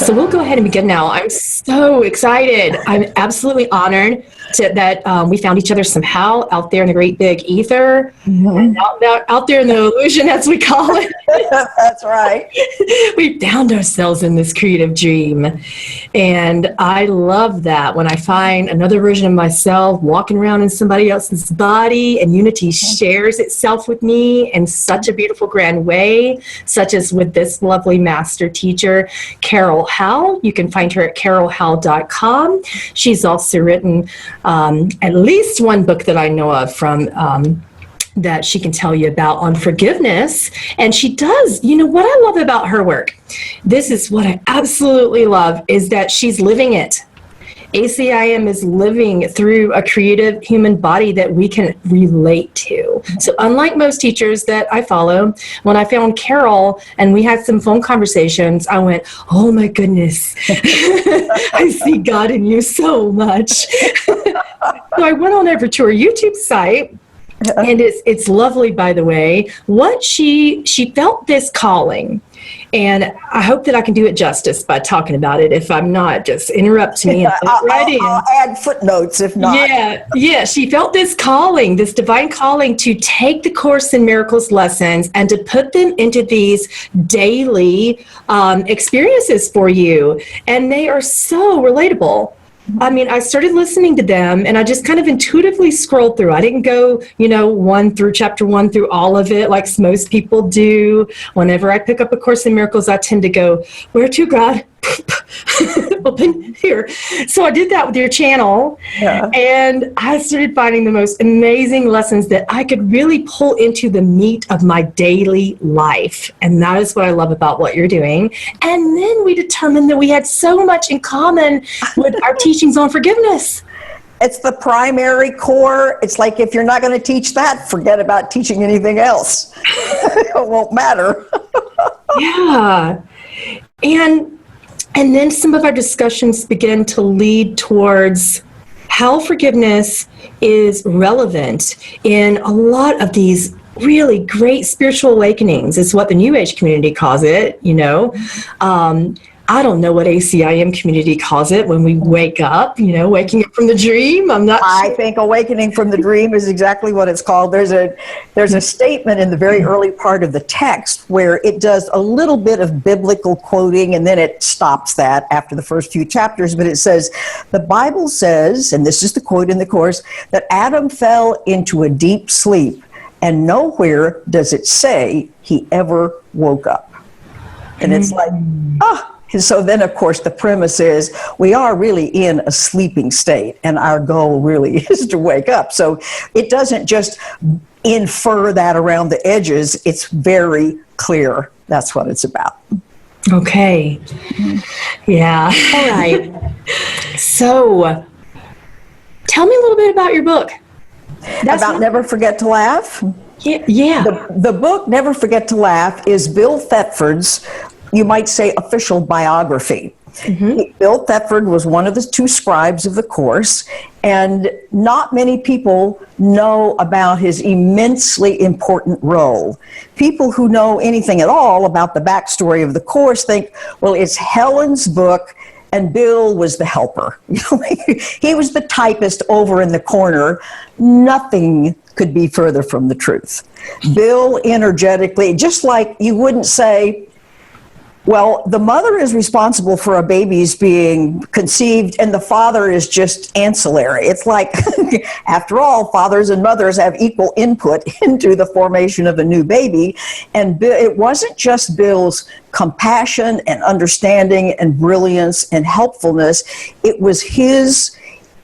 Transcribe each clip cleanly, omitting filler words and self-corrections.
So we'll go ahead and begin now. I'm so excited. I'm absolutely honored that we found each other somehow out there in the great big ether, and out there in the illusion, as we call it. That's right. We found ourselves in this creative dream. And I love that when I find another version of myself walking around in somebody else's body, and unity shares itself with me in such a beautiful, grand way, such as with this lovely master teacher, Carol Howe. You can find her at carolhowe.com. She's also written at least one book that I know of from that she can tell you about on forgiveness. And she does, you know, what I love about her work, this is what I absolutely love, is that she's living it. ACIM is living through a creative human body that we can relate to. So unlike most teachers that I follow, when I found Carol and we had some phone conversations, I went, oh my goodness, I see God in you so much. So I went on over to her YouTube site, and it's lovely, by the way. What she felt this calling, and I hope that I can do it justice by talking about it. If I'm not, just interrupt me and I'll add footnotes if not. Yeah. She felt this calling, this divine calling, to take the Course in Miracles lessons and to put them into these daily experiences for you, and they are so relatable. I mean, I started listening to them and I just kind of intuitively scrolled through. I didn't go, chapter 1 through all of it like most people do. Whenever I pick up A Course in Miracles, I tend to go, where to, God? Open here. So I did that with your channel, and I started finding the most amazing lessons that I could really pull into the meat of my daily life. And that is what I love about what you're doing. And then we determined that we had so much in common with our teachings on forgiveness. It's the primary core. It's like, if you're not going to teach that, forget about teaching anything else. It won't matter. Yeah. And then some of our discussions began to lead towards how forgiveness is relevant in a lot of these really great spiritual awakenings. It's what the New Age community calls it, I don't know what ACIM community calls it when we wake up, waking up from the dream. I'm not sure. I think awakening from the dream is exactly what it's called. There's a statement in the very early part of the text where it does a little bit of biblical quoting, and then it stops that after the first few chapters. But it says, the Bible says, and this is the quote in the Course, that Adam fell into a deep sleep, and nowhere does it say he ever woke up. And it's like, And so then, of course, the premise is we are really in a sleeping state, and our goal really is to wake up. So it doesn't just infer that around the edges. It's very clear. That's what it's about. Okay. Yeah. All right. So tell me a little bit about your book. About Never Forget to Laugh? Yeah. The book, Never Forget to Laugh, is Bill Thetford's, you might say, official biography. Mm-hmm. Bill Thetford was one of the two scribes of the Course, and not many people know about his immensely important role. People who know anything at all about the backstory of the Course think, well, it's Helen's book, and Bill was the helper. He was the typist over in the corner. Nothing could be further from the truth. Bill energetically, just like you wouldn't say, well, the mother is responsible for a baby's being conceived and the father is just ancillary. It's like, after all, fathers and mothers have equal input into the formation of a new baby. And it wasn't just Bill's compassion and understanding and brilliance and helpfulness. It was his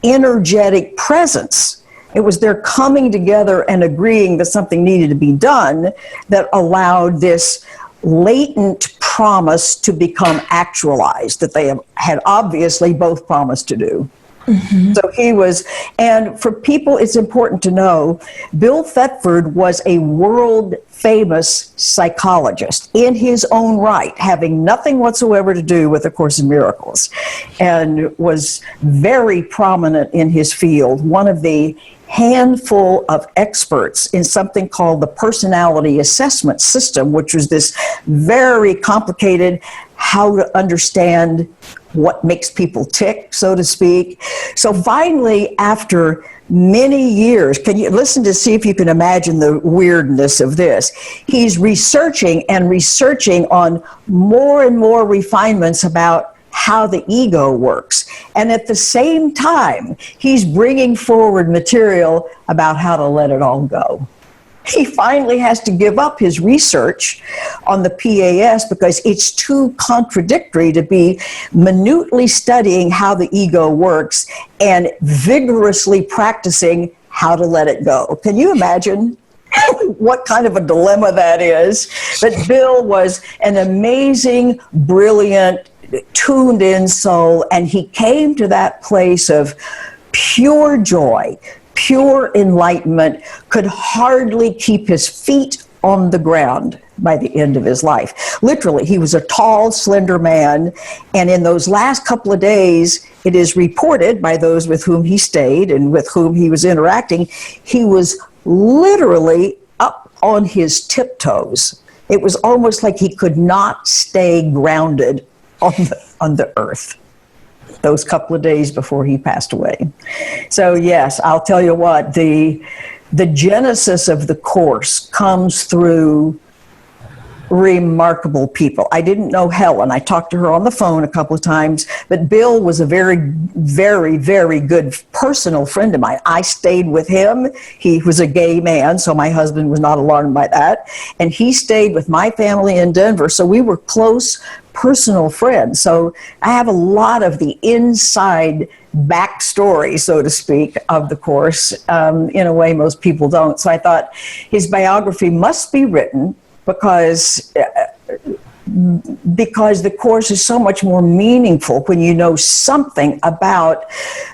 energetic presence. It was their coming together and agreeing that something needed to be done that allowed this latent promise to become actualized, that they had obviously both promised to do. Mm-hmm. So he was, and for people, it's important to know, Bill Thetford was a world famous psychologist in his own right, having nothing whatsoever to do with A Course in Miracles, and was very prominent in his field, one of the handful of experts in something called the personality assessment system, which was this very complicated how to understand what makes people tick, so to speak. So finally, after many years, can you listen to see if you can imagine the weirdness of this? He's researching and researching on more and more refinements about how the ego works. And at the same time, he's bringing forward material about how to let it all go. He finally has to give up his research on the PAS because it's too contradictory to be minutely studying how the ego works and vigorously practicing how to let it go. Can you imagine what kind of a dilemma that is? But Bill was an amazing, brilliant, tuned-in soul, and he came to that place of pure joy, pure enlightenment, could hardly keep his feet on the ground by the end of his life. Literally, he was a tall, slender man, and in those last couple of days, it is reported by those with whom he stayed and with whom he was interacting, he was literally up on his tiptoes. It was almost like he could not stay grounded on the earth those couple of days before he passed away. So yes, I'll tell you what, the genesis of the course comes through remarkable people. I didn't know Helen. I talked to her on the phone a couple of times, but Bill was a very, very, very good personal friend of mine. I stayed with him. He was a gay man, so my husband was not alarmed by that. And he stayed with my family in Denver, so we were close personal friends. So I have a lot of the inside backstory, so to speak, of the course, in a way most people don't. So I thought his biography must be written because the course is so much more meaningful when you know something about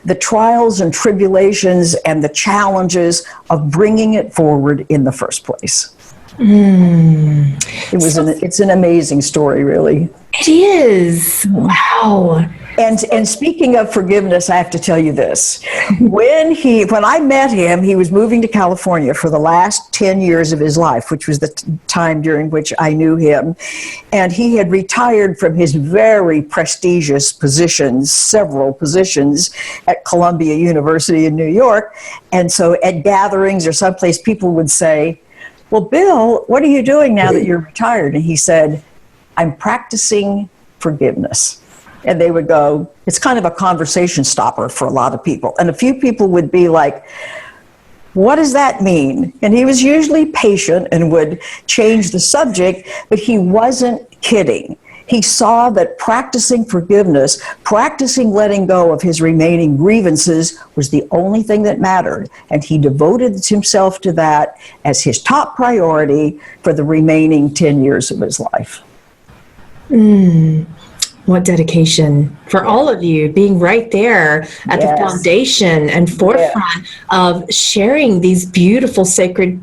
the trials and tribulations and the challenges of bringing it forward in the first place. It's an amazing story, really. It is. Wow. And speaking of forgiveness, I have to tell you this. When I met him, he was moving to California for the last 10 years of his life, which was the time during which I knew him. And he had retired from his very prestigious positions, several positions at Columbia University in New York. And so at gatherings or someplace, people would say, "Well, Bill, what are you doing now that you're retired?" And he said, "I'm practicing forgiveness." And they would go, it's kind of a conversation stopper for a lot of people. And a few people would be like, "What does that mean?" And he was usually patient and would change the subject, but he wasn't kidding. He saw that practicing forgiveness, practicing letting go of his remaining grievances was the only thing that mattered. And he devoted himself to that as his top priority for the remaining 10 years of his life. What dedication for all of you, being right there at the foundation and forefront of sharing these beautiful sacred,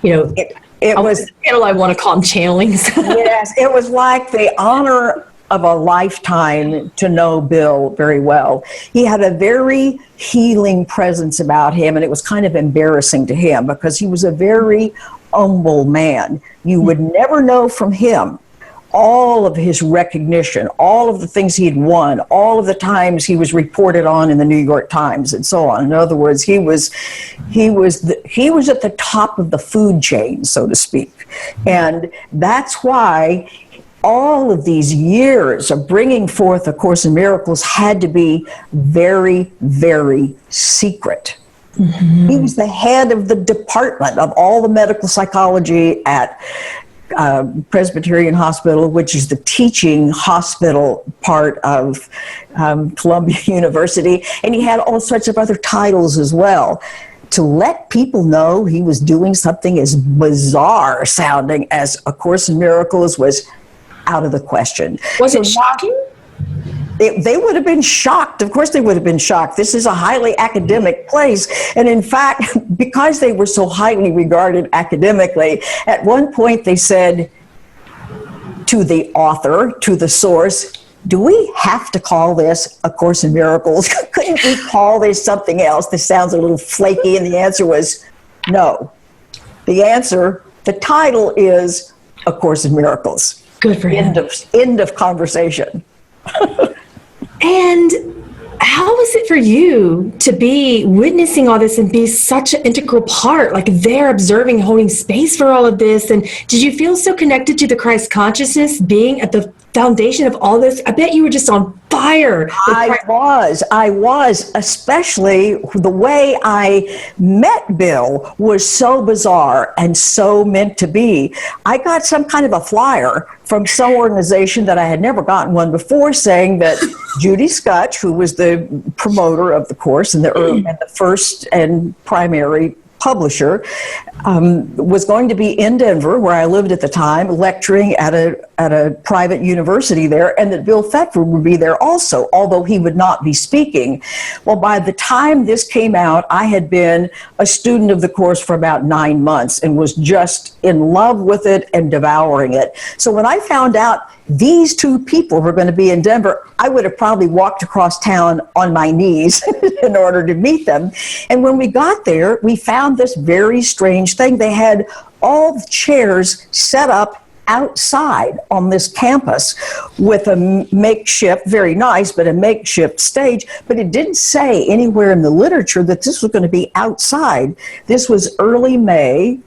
I want to call them channelings. Yes, it was like the honor of a lifetime to know Bill very well. He had a very healing presence about him, and it was kind of embarrassing to him because he was a very humble man. You would never know from him all of his recognition, all of the things he had won, all of the times he was reported on in the New York Times and so on. In other words, he was at the top of the food chain, so to speak. And that's why all of these years of bringing forth A Course in Miracles had to be very, very secret. He was the head of the department of all the medical psychology at Presbyterian Hospital, which is the teaching hospital part of Columbia University, and he had all sorts of other titles as well. To let people know he was doing something as bizarre sounding as A Course in Miracles was out of the question. Was it shocking? They would have been shocked. Of course they would have been shocked. This is a highly academic place. And in fact, because they were so highly regarded academically, at one point they said to the author, to the source, do we have to call this A Course in Miracles? Couldn't we call this something else? This sounds a little flaky. And the answer was no. The title is A Course in Miracles. Good for him. End of conversation. And how was it for you to be witnessing all this and be such an integral part, like there observing, holding space for all of this? And did you feel so connected to the Christ consciousness being at the foundation of all this? I bet you were just on fire. I was, especially the way I met Bill was so bizarre and so meant to be. I got some kind of a flyer from some organization that I had never gotten one before, saying that Judy Scutch, who was the promoter of the course and the first and primary publisher, was going to be in Denver, where I lived at the time, lecturing at a private university there, and that Bill Thetford would be there also, although he would not be speaking. Well, by the time this came out, I had been a student of the course for about 9 months and was just in love with it and devouring it. So when I found out these two people were going to be in Denver, I would have probably walked across town on my knees in order to meet them. And when we got there, we found this very strange thing. They had all the chairs set up outside on this campus with a makeshift, very nice, but a makeshift stage. But it didn't say anywhere in the literature that this was going to be outside. This was early May.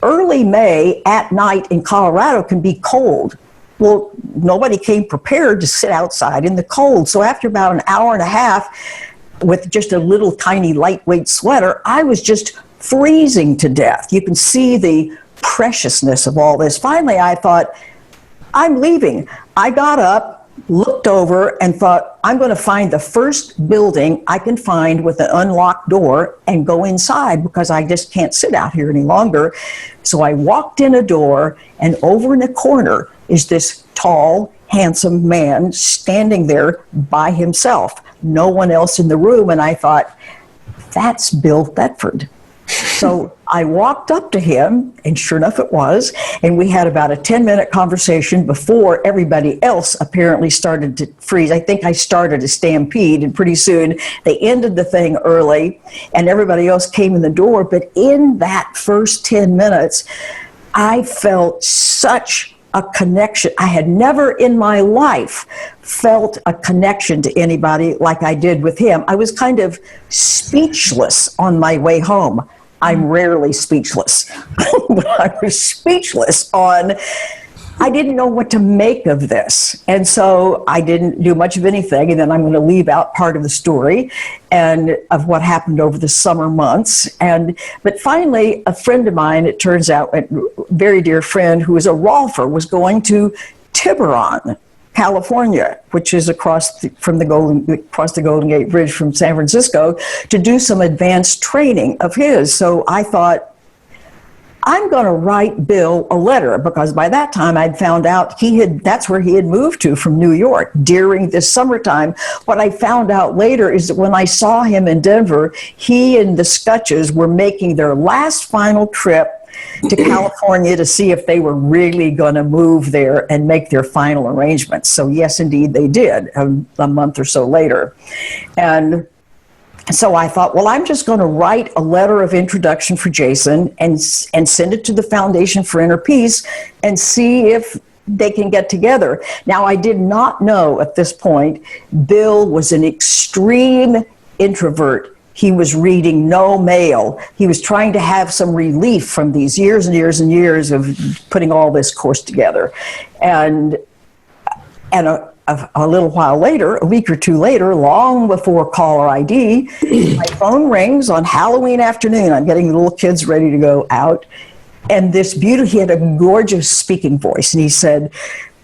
Early May at night in Colorado can be cold. Well, nobody came prepared to sit outside in the cold. So after about an hour and a half with just a little tiny lightweight sweater, I was just freezing to death. You can see the preciousness of all this. Finally, I thought, I'm leaving. I got up, looked over, and thought, I'm going to find the first building I can find with an unlocked door and go inside, because I just can't sit out here any longer. So I walked in a door, and over in the corner is this tall, handsome man standing there by himself. No one else in the room. And I thought, that's Bill Thetford. So I walked up to him, and sure enough it was, and we had about a 10-minute conversation before everybody else apparently started to freeze. I think I started a stampede, and pretty soon they ended the thing early, and everybody else came in the door. But in that first 10 minutes, I felt such a connection. I had never in my life felt a connection to anybody like I did with him. I was kind of speechless on my way home. I'm rarely speechless, but I was speechless I didn't know what to make of this. And so I didn't do much of anything. And then I'm going to leave out part of the story and of what happened over the summer months. But finally, a friend of mine, it turns out, a very dear friend who is a Rolfer, was going to Tiburon, California, which is across the Golden Gate Bridge from San Francisco, to do some advanced training of his. So I thought, I'm going to write Bill a letter, because by that time I'd found out that's where he had moved to from New York during this summertime. What I found out later is that when I saw him in Denver, he and the Scutches were making their last final trip to California to see if they were really going to move there and make their final arrangements. So yes, indeed, they did a month or so later. And so I thought, well, I'm just going to write a letter of introduction for Jason and send it to the Foundation for Inner Peace and see if they can get together. Now, I did not know at this point, Bill was an extreme introvert. He was reading no mail. He was trying to have some relief from these years and years and years of putting all this course together. And a little while later, a week or two later, long before caller ID, my phone rings on Halloween afternoon. I'm getting the little kids ready to go out. And he had a gorgeous speaking voice. And he said,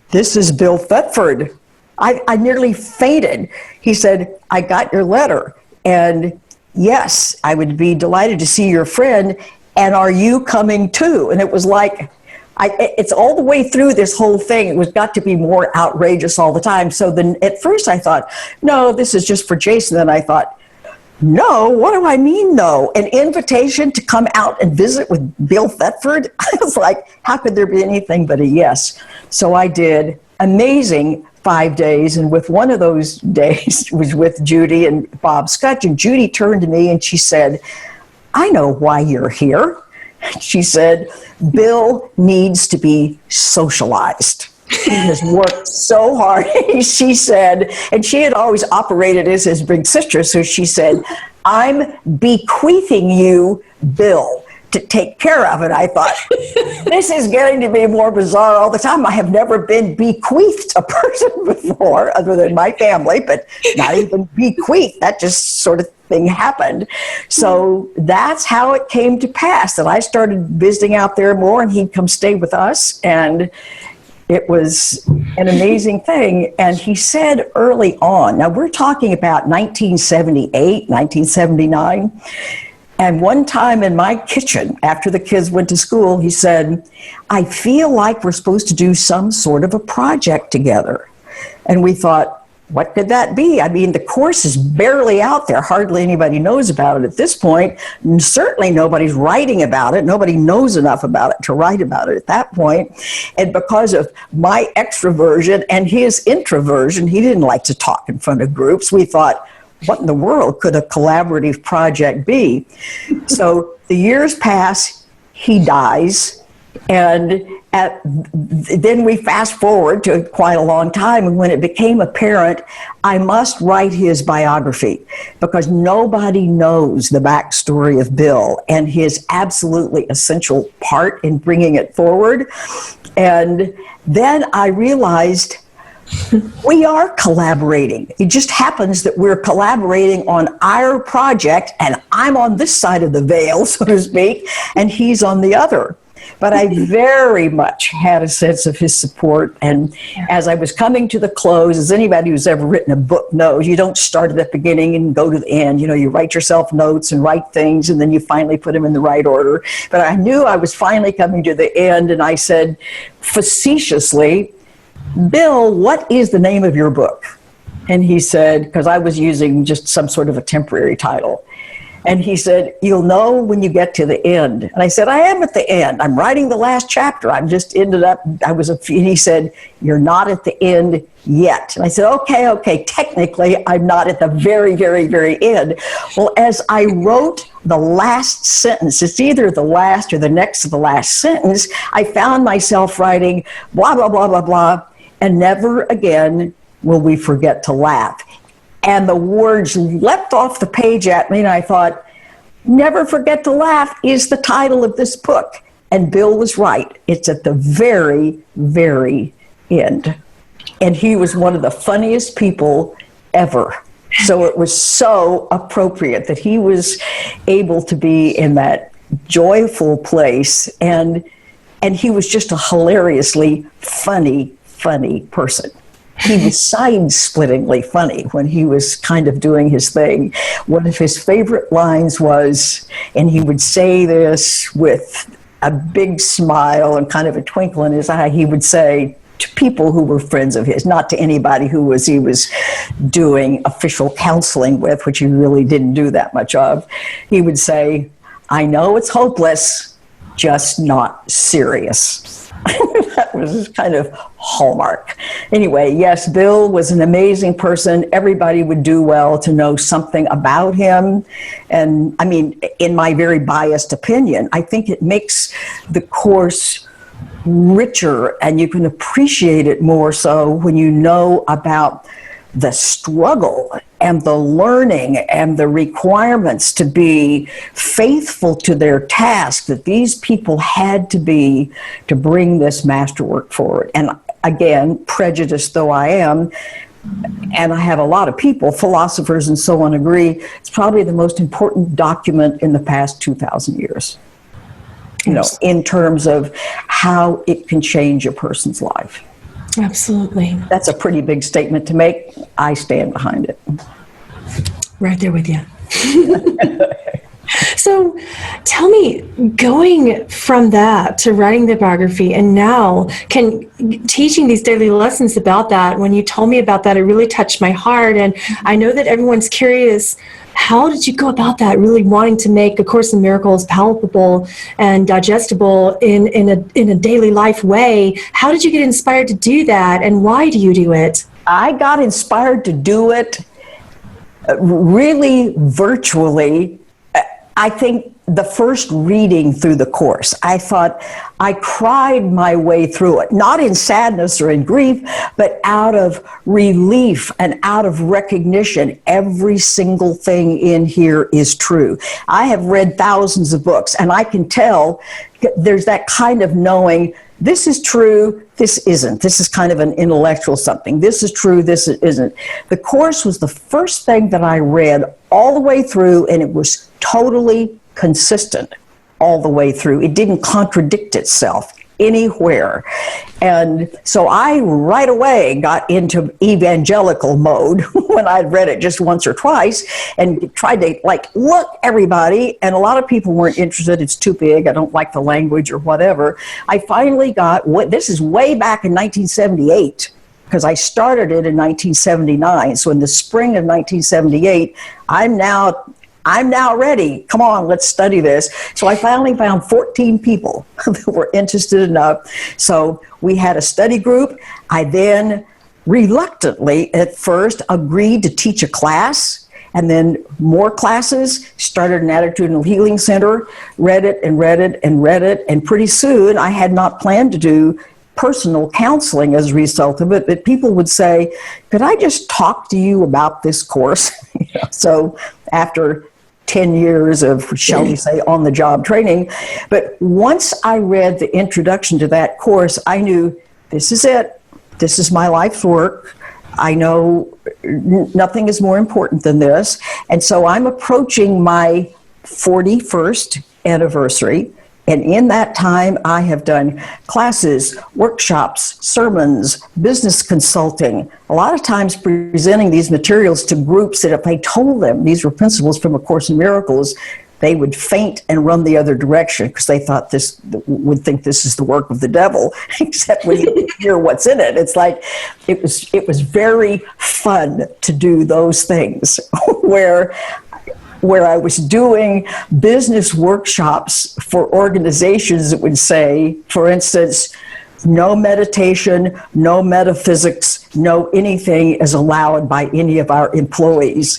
"This is Bill Thetford." I nearly fainted. He said, "I got your letter. And yes, I would be delighted to see your friend. And are you coming too?" And it was like, it's all the way through this whole thing. It was got to be more outrageous all the time. So then at first I thought, no, this is just for Jason. Then I thought, no, what do I mean, no? An invitation to come out and visit with Bill Thetford? I was like, how could there be anything but a yes? So I did. Amazing. 5 days, and with one of those days was with Judy and Bob Scutch, and Judy turned to me and she said, I know why you're here. She said, Bill needs to be socialized. He has worked so hard, she said, and she had always operated as his big sister, so she said, I'm bequeathing you Bill to take care of it. I thought, this is getting to be more bizarre all the time. I have never been bequeathed a person before, other than my family, but not even bequeathed. That just sort of thing happened. So that's how it came to pass, that I started visiting out there more, and he'd come stay with us, and it was an amazing thing. And he said early on, now we're talking about 1978, 1979, and one time in my kitchen, after the kids went to school, he said, I feel like we're supposed to do some sort of a project together. And we thought, what could that be? I mean, the course is barely out there. Hardly anybody knows about it at this point. And certainly nobody's writing about it. Nobody knows enough about it to write about it at that point. And because of my extroversion and his introversion, he didn't like to talk in front of groups. We thought, what in the world could a collaborative project be? So the years pass, he dies, and then we fast forward to quite a long time, and when it became apparent, I must write his biography, because nobody knows the backstory of Bill and his absolutely essential part in bringing it forward. And then I realized we are collaborating. It just happens that we're collaborating on our project, and I'm on this side of the veil, so to speak, and he's on the other. But I very much had a sense of his support. And as I was coming to the close, as anybody who's ever written a book knows, you don't start at the beginning and go to the end. You know, you write yourself notes and write things, and then you finally put them in the right order. But I knew I was finally coming to the end, and I said facetiously, Bill, what is the name of your book? And he said, because I was using just some sort of a temporary title. And he said, you'll know when you get to the end. And I said, I am at the end. I'm writing the last chapter. I'm just ended up, and he said, you're not at the end yet. And I said, okay, technically I'm not at the very, very, very end. Well, as I wrote the last sentence, it's either the last or the next to the last sentence, I found myself writing blah, blah, blah, blah, blah, and never again will we forget to laugh. And the words leapt off the page at me, and I thought, Never Forget to Laugh is the title of this book. And Bill was right. It's at the very, very end. And he was one of the funniest people ever. So it was so appropriate that he was able to be in that joyful place. And he was just a hilariously funny person. He was side-splittingly funny when he was kind of doing his thing. One of his favorite lines was, and he would say this with a big smile and kind of a twinkle in his eye, he would say to people who were friends of his, not to anybody he was doing official counseling with, which he really didn't do that much of, he would say, I know it's hopeless, just not serious. That was his kind of hallmark. Anyway, yes, Bill was an amazing person. Everybody would do well to know something about him. And I mean, in my very biased opinion, I think it makes the course richer, and you can appreciate it more so when you know about the struggle and the learning and the requirements to be faithful to their task that these people had to be to bring this masterwork forward. And again, prejudiced though I am, and I have a lot of people, philosophers and so on, agree, it's probably the most important document in the past 2,000 years. You know, in terms of how it can change a person's life. Absolutely. That's a pretty big statement to make. I stand behind it. Right there with you. So tell me, going from that to writing the biography and now teaching these daily lessons about that, when you told me about that, it really touched my heart. And I know that everyone's curious, how did you go about that, really wanting to make A Course in Miracles palpable and digestible in a daily life way? How did you get inspired to do that, and why do you do it? I got inspired to do it really virtually. I think the first reading through the course, I thought I cried my way through it, not in sadness or in grief, but out of relief and out of recognition. Every single thing in here is true. I have read thousands of books, and I can tell there's that kind of knowing, this is true, this isn't. This is kind of an intellectual something. This is true, this isn't. The course was the first thing that I read all the way through, and it was totally consistent all the way through. It didn't contradict itself anywhere. And so I right away got into evangelical mode when I'd read it just once or twice and tried to look everybody, and a lot of people weren't interested. It's too big, I don't like the language or whatever. I finally got, this is way back in 1978, because I started it in 1979. So in the spring of 1978, I'm now ready. Come on, let's study this. So I finally found 14 people that were interested enough. So we had a study group. I then reluctantly at first agreed to teach a class, and then more classes, started an attitudinal healing center, read it and read it and read it. And pretty soon I had not planned to do personal counseling as a result of it, but people would say, could I just talk to you about this course? So after 10 years of, shall we say, on-the-job training. But once I read the introduction to that course, I knew this is it. This is my life's work. I know nothing is more important than this. And so I'm approaching my 41st anniversary. And in that time, I have done classes, workshops, sermons, business consulting, a lot of times presenting these materials to groups that if I told them these were principles from A Course in Miracles, they would faint and run the other direction because they thought would think this is the work of the devil, except when you hear what's in it. It's like, it was very fun to do those things where I was doing business workshops for organizations that would say, for instance, no meditation, no metaphysics, no anything is allowed by any of our employees.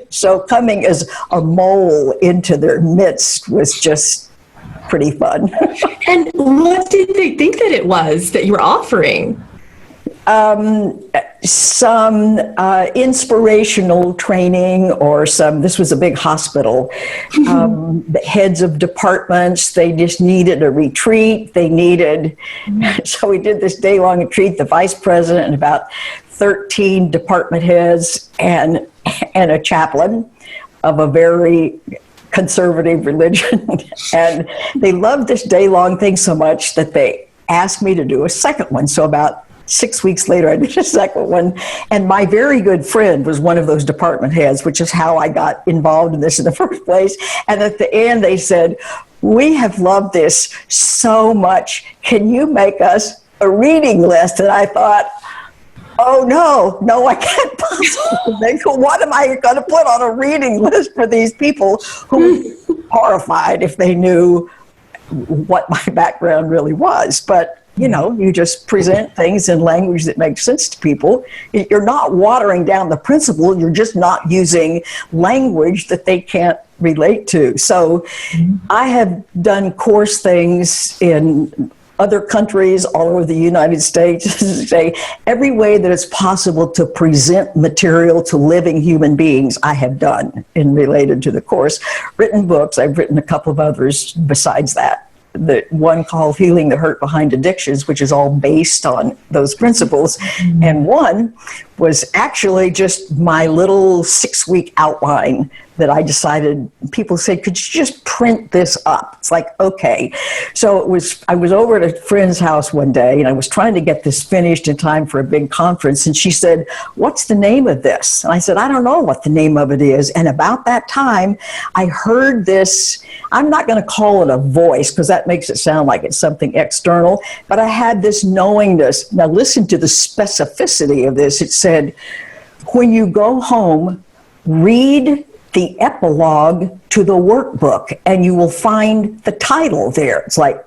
So coming as a mole into their midst was just pretty fun. And what did they think that it was that you were offering? Some inspirational training, or this was a big hospital, the heads of departments, they just needed a retreat. So we did this day-long retreat, the vice president and about 13 department heads and a chaplain of a very conservative religion. And they loved this day-long thing so much that they asked me to do a second one. So about 6 weeks later, I did a second one. And my very good friend was one of those department heads, which is how I got involved in this in the first place. And at the end, they said, we have loved this so much. Can you make us a reading list? And I thought, oh, no, I can't possibly think, what am I going to put on a reading list for these people who would be horrified if they knew what my background really was. But you just present things in language that makes sense to people. You're not watering down the principle. You're just not using language that they can't relate to. So I have done course things in other countries all over the United States, say every way that it's possible to present material to living human beings, I have done in related to the course. Written books, I've written a couple of others besides that. The one called Healing the Hurt Behind Addictions, which is all based on those principles. And one was actually just my little 6-week outline that I decided, people said, could you just print this up? It's like, okay. So I was over at a friend's house one day and I was trying to get this finished in time for a big conference. And she said, what's the name of this? And I said, I don't know what the name of it is. And about that time, I heard this, I'm not going to call it a voice because that makes it sound like it's something external, but I had this knowingness. Now listen to the specificity of this. It said, when you go home, read the epilogue to the workbook and you will find the title there. It's like,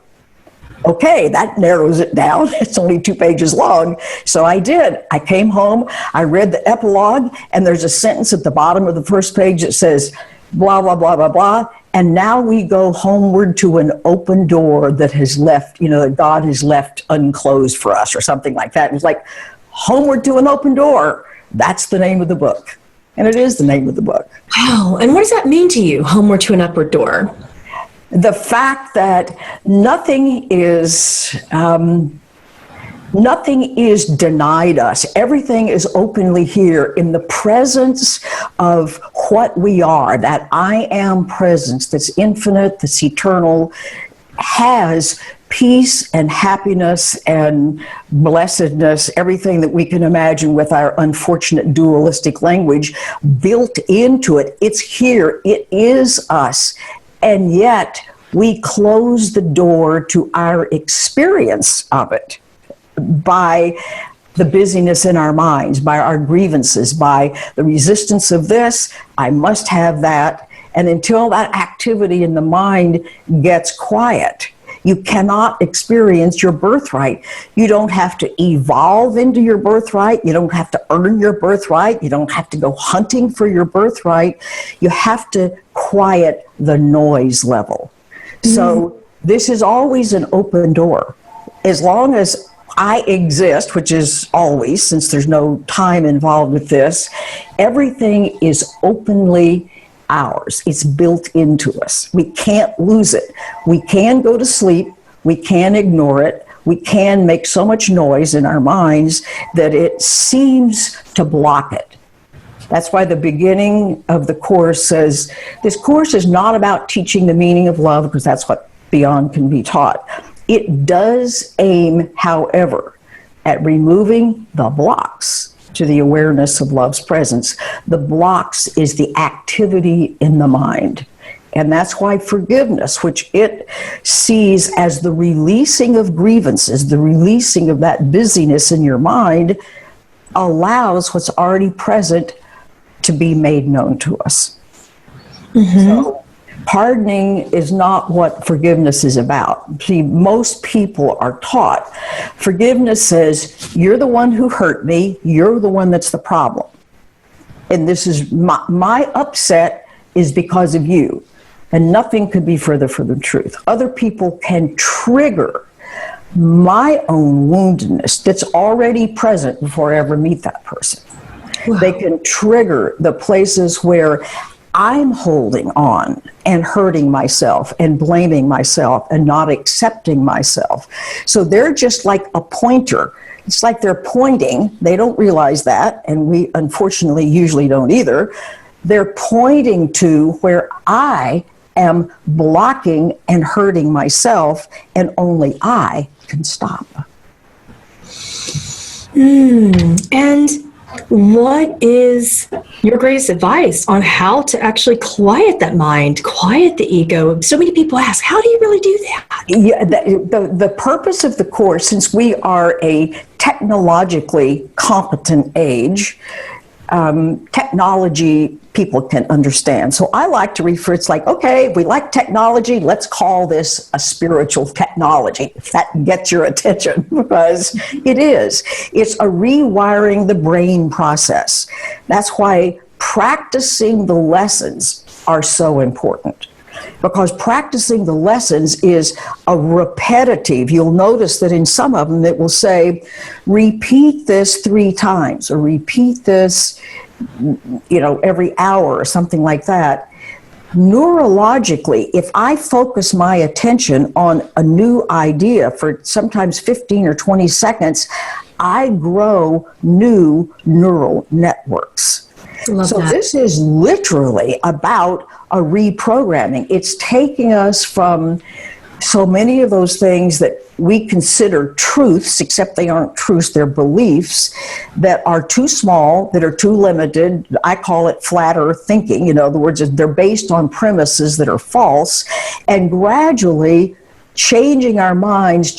Okay, that narrows it down. It's only 2 pages long. So I did. I came home, I read the epilogue, and there's a sentence at the bottom of the first page that says, blah, blah, blah, blah, blah. And now we go homeward to an open door that has left, that God has left unclosed for us, or something like that. It was like, homeward to an open door. That's the name of the book. And it is the name of the book. Wow. And what does that mean to you, homeward to an upward door? The fact that nothing is denied us. Everything is openly here in the presence of what we are. That I am presence that's infinite, that's eternal, has peace and happiness and blessedness, everything that we can imagine with our unfortunate dualistic language built into it. It's here. It is us. And yet we close the door to our experience of it by the busyness in our minds, by our grievances, by the resistance of this. I must have that. And until that activity in the mind gets quiet, you cannot experience your birthright. You don't have to evolve into your birthright. You don't have to earn your birthright. You don't have to go hunting for your birthright. You have to quiet the noise level. So this is always an open door. As long as I exist, which is always, since there's no time involved with this, everything is openly ours. It's built into us. We can't lose it. We can go to sleep. We can ignore it. We can make so much noise in our minds that it seems to block it. That's why the beginning of the course says, this course is not about teaching the meaning of love, because that's what beyond can be taught. It does aim, however, at removing the blocks to the awareness of love's presence. The blocks is the activity in the mind. And that's why forgiveness, which it sees as the releasing of grievances, the releasing of that busyness in your mind, allows what's already present to be made known to us. So pardoning is not what forgiveness is about. See, most people are taught forgiveness says, you're the one who hurt me, you're the one that's the problem. And this is my upset is because of you. And nothing could be further from the truth. Other people can trigger my own woundedness that's already present before I ever meet that person. Wow. They can trigger the places where I'm holding on and hurting myself and blaming myself and not accepting myself. So they're just like a pointer. It's like they're pointing. They don't realize that, and we unfortunately usually don't either. They're pointing to where I am blocking and hurting myself, and only I can stop. And what is your greatest advice on how to actually quiet that mind, quiet the ego? So many people ask, how do you really do that? Yeah, the purpose of the course, since we are a technologically competent age, technology people can understand. So I like to refer, it's like, okay, we like technology, let's call this a spiritual technology, if that gets your attention, because it is. It's a rewiring the brain process. That's why practicing the lessons are so important. Because practicing the lessons is a repetitive. You'll notice that in some of them it will say, repeat this 3 times, or repeat this, every hour, or something like that. Neurologically, if I focus my attention on a new idea for sometimes 15 or 20 seconds, I grow new neural networks. So this is literally about a reprogramming. It's taking us from so many of those things that we consider truths, except they aren't truths, they're beliefs, that are too small, that are too limited. I call it flat earth thinking. In other words, they're based on premises that are false, and gradually changing our minds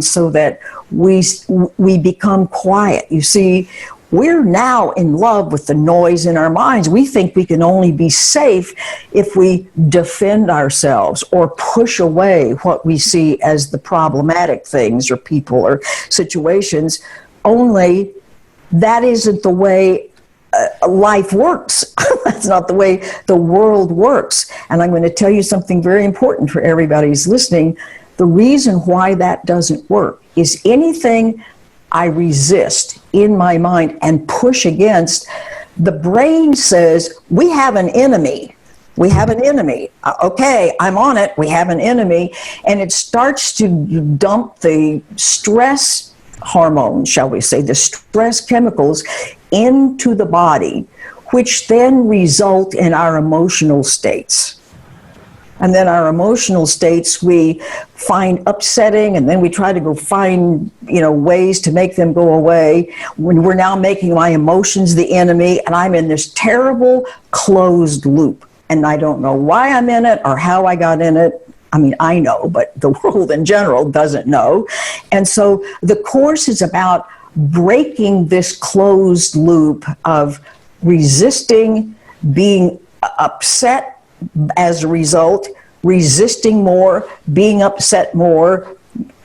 so that we become quiet. You see, we're now in love with the noise in our minds. We think we can only be safe if we defend ourselves or push away what we see as the problematic things or people or situations. Only that isn't the way life works. That's not the way the world works. And I'm going to tell you something very important for everybody who's listening. The reason why that doesn't work is anything I resist in my mind and push against, the brain says, we have an enemy. We have an enemy. Okay, I'm on it. We have an enemy. And it starts to dump the stress hormones, shall we say, the stress chemicals into the body, which then result in our emotional states. And then our emotional states we find upsetting, and then we try to go find, ways to make them go away. When we're now making my emotions the enemy, and I'm in this terrible closed loop. And I don't know why I'm in it or how I got in it. I mean, I know, but the world in general doesn't know. And so the course is about breaking this closed loop of resisting, being upset as a result, resisting more, being upset more,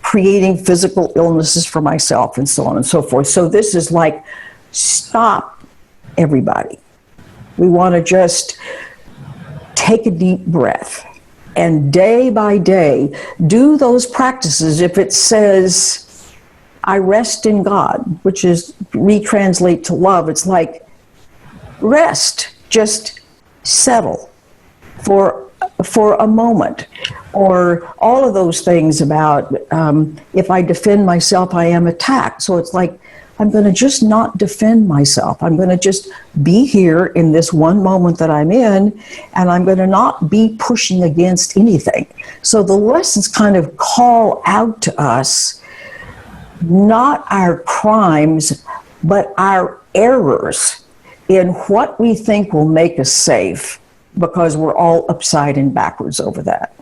creating physical illnesses for myself, and so on and so forth. So this is like, stop, everybody. We want to just take a deep breath and day by day do those practices. If it says, I rest in God, which is retranslate to love, it's like rest, just settle for a moment. Or all of those things about if I defend myself, I am attacked. So it's like, I'm going to just not defend myself. I'm going to just be here in this one moment that I'm in, and I'm going to not be pushing against anything. So the lessons kind of call out to us, not our crimes, but our errors in what we think will make us safe, because we're all upside and backwards over that.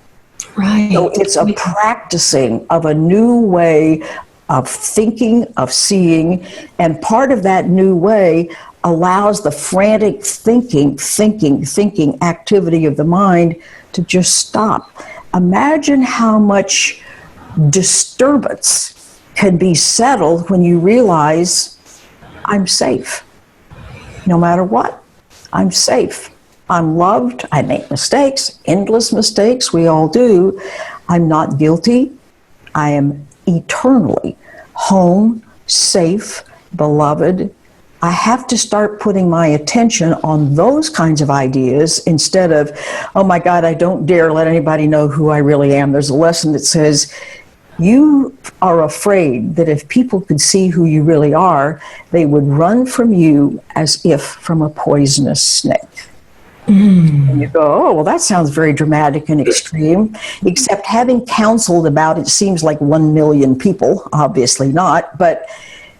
Right. So it's a practicing of a new way of thinking, of seeing, and part of that new way allows the frantic thinking activity of the mind to just stop. Imagine how much disturbance can be settled when you realize, I'm safe. No matter what, I'm safe. I'm loved. I make mistakes, endless mistakes. We all do. I'm not guilty. I am eternally home, safe, beloved. I have to start putting my attention on those kinds of ideas instead of, oh my God, I don't dare let anybody know who I really am. There's a lesson that says, you are afraid that if people could see who you really are, they would run from you as if from a poisonous snake. And you go, oh, well, that sounds very dramatic and extreme, except having counseled about it seems like 1 million people, obviously not, but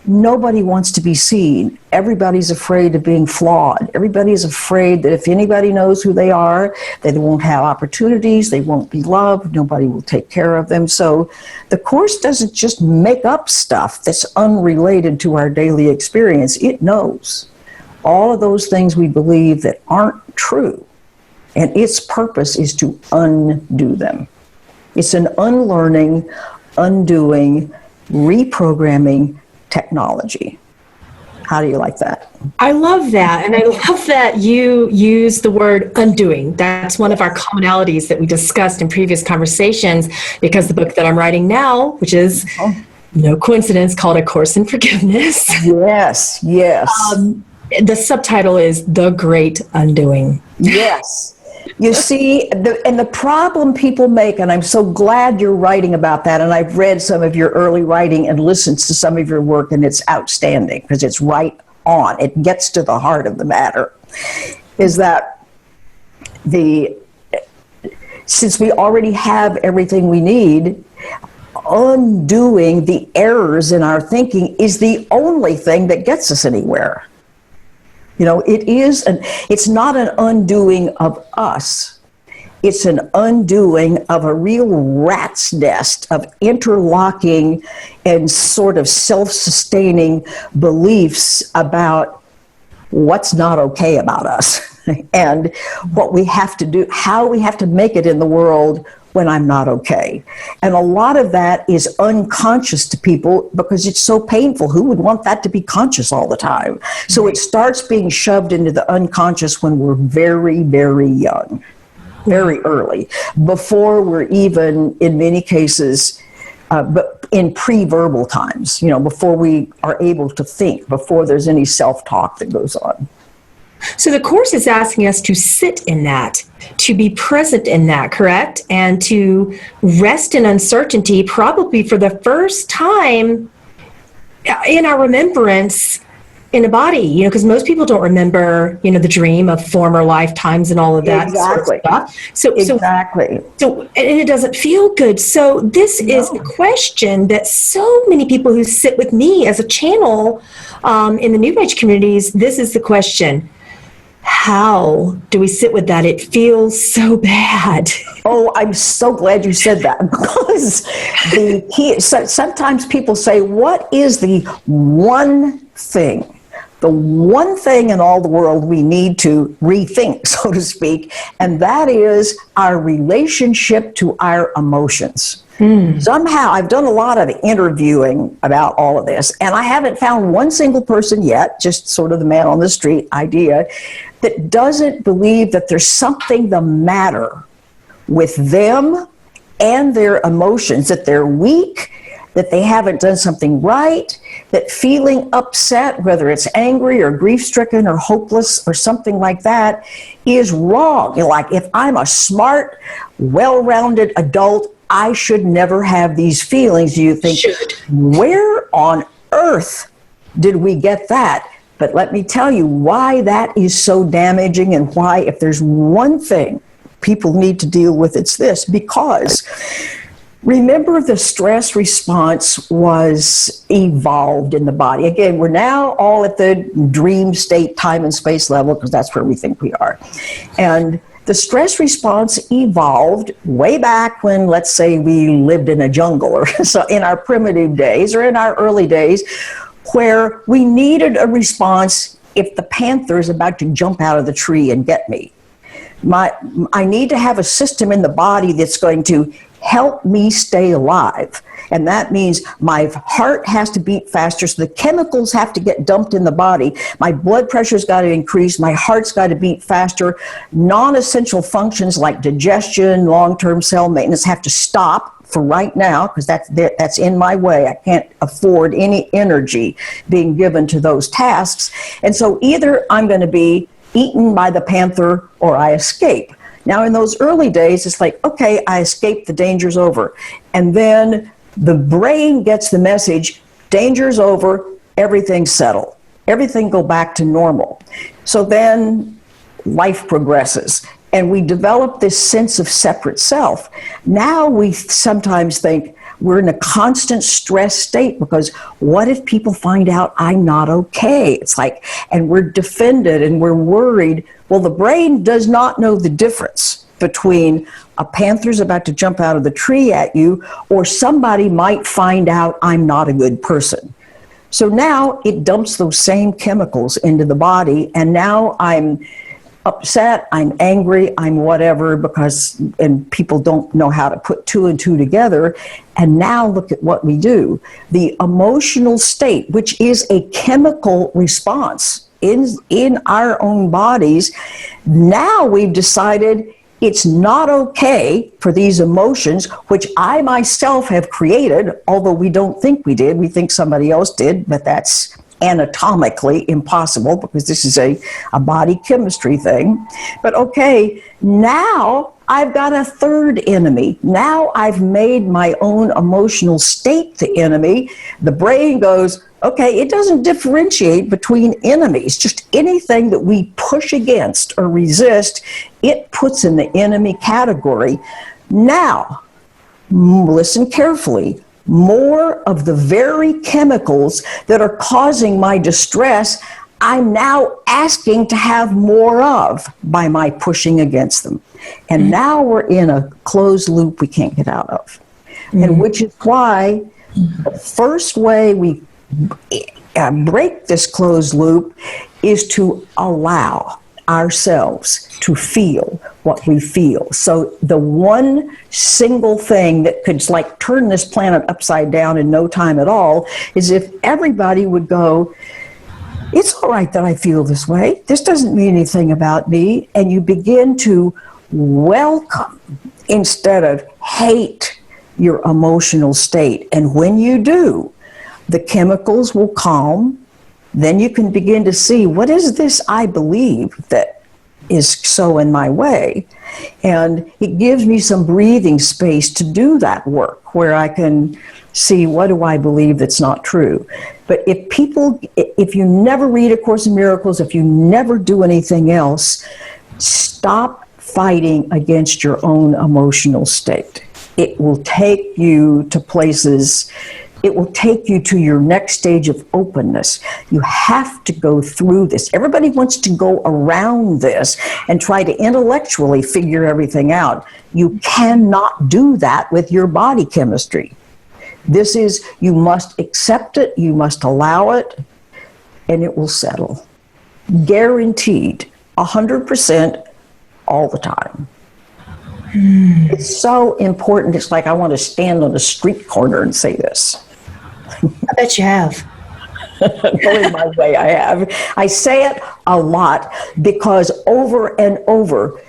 nobody wants to be seen. Everybody's afraid of being flawed. Everybody's afraid that if anybody knows who they are, they won't have opportunities, they won't be loved, nobody will take care of them. So the Course doesn't just make up stuff that's unrelated to our daily experience. It knows all of those things we believe that aren't true. And its purpose is to undo them. It's an unlearning, undoing, reprogramming technology. How do you like that? I love that. And I love that you use the word undoing. That's one of our commonalities that we discussed in previous conversations, because the book that I'm writing now, which is no coincidence, called A Course in Forgiveness. Yes, yes. The subtitle is The Great Undoing. Yes. You see, the problem people make, and I'm so glad you're writing about that, and I've read some of your early writing and listened to some of your work, and it's outstanding because it's right on. It gets to the heart of the matter, is that since we already have everything we need, undoing the errors in our thinking is the only thing that gets us anywhere. It's not an undoing of us. It's an undoing of a real rat's nest of interlocking and sort of self-sustaining beliefs about what's not okay about us and what we have to do, how we have to make it in the world when I'm not okay. And a lot of that is unconscious to people because it's so painful. Who would want that to be conscious all the time? So it starts being shoved into the unconscious when we're very, very young, very early, before we're even, in many cases, but in pre-verbal times, before we are able to think, before there's any self-talk that goes on. So the Course is asking us to sit in that, to be present in that, correct? And to rest in uncertainty, probably for the first time in our remembrance in a body, because most people don't remember, the dream of former lifetimes and all of that Exactly. sort of stuff. Exactly. So, and it doesn't feel good. So this is a question that so many people who sit with me as a channel in the New Age communities, this is the question. How do we sit with that? It feels so bad. Oh, I'm so glad you said that, because the key, sometimes people say, what is the one thing in all the world we need to rethink, so to speak, and that is our relationship to our emotions. Somehow, I've done a lot of interviewing about all of this, and I haven't found one single person yet, just sort of the man on the street idea, that doesn't believe that there's something the matter with them and their emotions, that they're weak, that they haven't done something right, that feeling upset, whether it's angry or grief-stricken or hopeless or something like that, is wrong. Like, if I'm a smart, well-rounded adult, I should never have these feelings. You think, where on earth did we get that? But let me tell you why that is so damaging, and why, if there's one thing people need to deal with, it's this. Because remember, the stress response was evolved in the body. Again, we're now all at the dream state, time and space level, because that's where we think we are. And the stress response evolved way back when, let's say, we lived in a jungle, or so in our primitive days or in our early days, where we needed a response if the panther is about to jump out of the tree and get me. I need to have a system in the body that's going to help me stay alive. And that means my heart has to beat faster, so the chemicals have to get dumped in the body. My blood pressure's got to increase, my heart's got to beat faster. Non-essential functions like digestion, long-term cell maintenance have to stop for right now, because that's in my way. I can't afford any energy being given to those tasks. And so either I'm going to be eaten by the panther or I escape. Now, in those early days, it's like, okay, I escaped, the danger's over. And then the brain gets the message, danger's over, everything's settled. Everything go back to normal. So then life progresses, and we develop this sense of separate self. Now we sometimes think we're in a constant stress state, because what if people find out I'm not okay? It's like, and we're defended and we're worried. Well, the brain does not know the difference between a panther's about to jump out of the tree at you, or somebody might find out I'm not a good person. So now it dumps those same chemicals into the body, and now I'm upset, I'm angry, I'm whatever, and people don't know how to put two and two together. And now look at what we do. The emotional state, which is a chemical response in our own bodies, now we've decided it's not okay for these emotions, which I myself have created, although we don't think we did. We think somebody else did, but that's anatomically impossible, because this is a body chemistry thing. But okay, now I've got a third enemy. Now I've made my own emotional state the enemy. The brain goes, okay, it doesn't differentiate between enemies. Just anything that we push against or resist, it puts in the enemy category. Now, listen carefully. More of the very chemicals that are causing my distress, I'm now asking to have more of by my pushing against them. And now we're in a closed loop we can't get out of. And which is why the first way we break this closed loop is to allow ourselves to feel what we feel. So the one single thing that could like turn this planet upside down in no time at all is if everybody would go, it's all right that I feel this way. This doesn't mean anything about me. And you begin to welcome instead of hate your emotional state. And when you do, the chemicals will calm. Then you can begin to see, what is this I believe that is so in my way? And it gives me some breathing space to do that work where I can see, what do I believe that's not true? But if you never read A Course in Miracles, if you never do anything else, stop fighting against your own emotional state. It will take you to places, it will take you to your next stage of openness. You have to go through this. Everybody wants to go around this and try to intellectually figure everything out. You cannot do that with your body chemistry. This is, you must accept it, you must allow it, and it will settle. Guaranteed, 100% all the time. It's so important. It's like I want to stand on a street corner and say this. I bet you have. Going my way, I have. I say it a lot because over and over,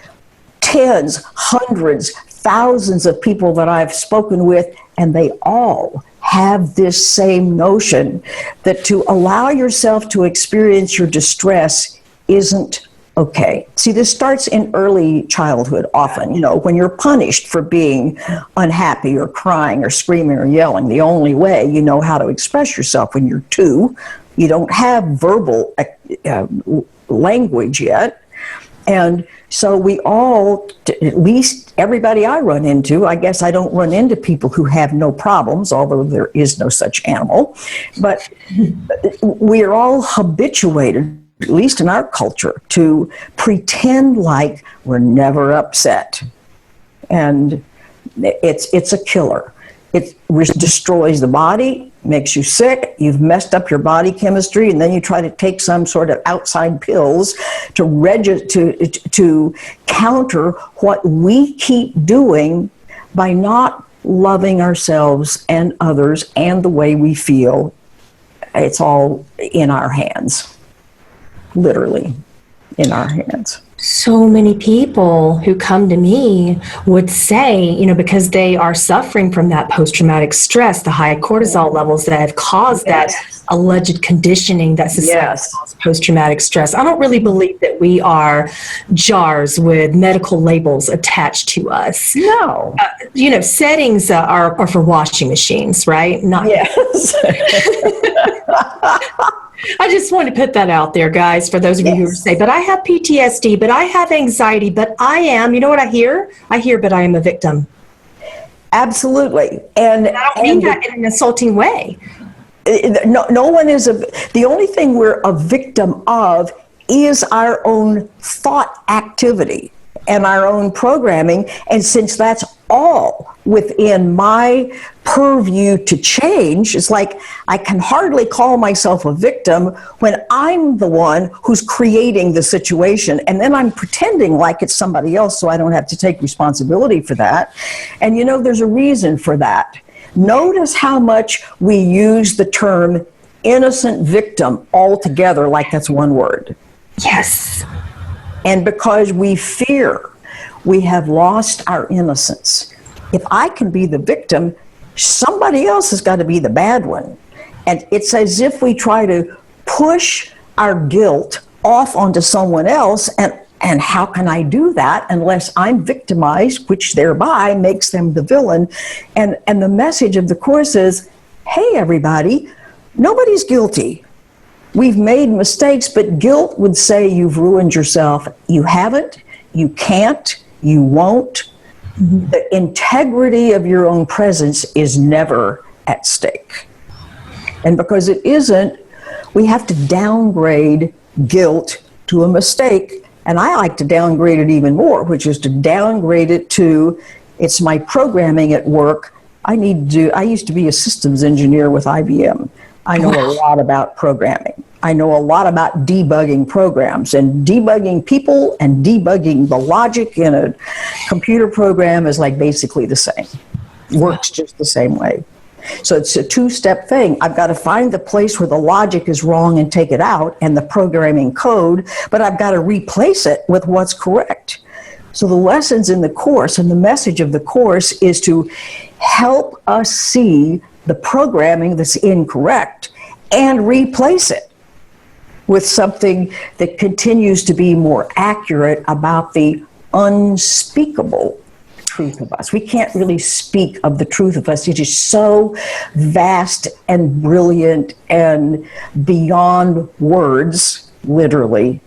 tens, hundreds, thousands of people that I've spoken with, and they all have this same notion that to allow yourself to experience your distress isn't okay. See, this starts in early childhood often, you know, when you're punished for being unhappy or crying or screaming or yelling. The only way you know how to express yourself when you're 2, you don't have verbal language yet. And so we all, at least everybody I run into, I guess I don't run into people who have no problems, although there is no such animal, but we are all habituated, at least in our culture, to pretend like we're never upset. And it's a killer. It destroys the body, makes you sick, you've messed up your body chemistry, and then you try to take some sort of outside pills to counter what we keep doing by not loving ourselves and others and the way we feel. It's all in our hands, literally in our hands. So many people who come to me would say, you know, because they are suffering from that post-traumatic stress, the high cortisol levels that have caused that alleged conditioning that society calls post-traumatic stress. I don't really believe that we are jars with medical labels attached to us. No. You know, settings are for washing machines, right? Not yes. I just want to put that out there, guys, for those of you who say, but I have PTSD, but I have anxiety, but I am, you know what I hear? I hear, but I am a victim. Absolutely. And I don't mean that in an insulting way. No one is the only thing we're a victim of is our own thought activity and our own programming. And since that's all within my purview to change, it's like I can hardly call myself a victim when I'm the one who's creating the situation, and then I'm pretending like it's somebody else so I don't have to take responsibility for that. And you know, there's a reason for that. Notice how much we use the term innocent victim altogether like that's one word. Yes. And because we fear, we have lost our innocence. If I can be the victim, somebody else has got to be the bad one. And it's as if we try to push our guilt off onto someone else, and how can I do that unless I'm victimized, which thereby makes them the villain. And the message of the Course is, hey everybody, nobody's guilty. We've made mistakes, but guilt would say you've ruined yourself. You haven't, you can't, you won't. Mm-hmm. The integrity of your own presence is never at stake. And because it isn't, We have to downgrade guilt to a mistake. And I like to downgrade it even more, which is to downgrade it to, it's my programming at work. I used to be a systems engineer with IBM. I know a lot about programming. I know a lot about debugging programs, and debugging people and debugging the logic in a computer program is like basically the same. Works just the same way. So it's a two-step thing. I've got to find the place where the logic is wrong and take it out, and the programming code, but I've got to replace it with what's correct. So the lessons in the course and the message of the course is to help us see the programming that's incorrect and replace it with something that continues to be more accurate about the unspeakable truth of us. We can't really speak of the truth of us. It is so vast and brilliant and beyond words, literally,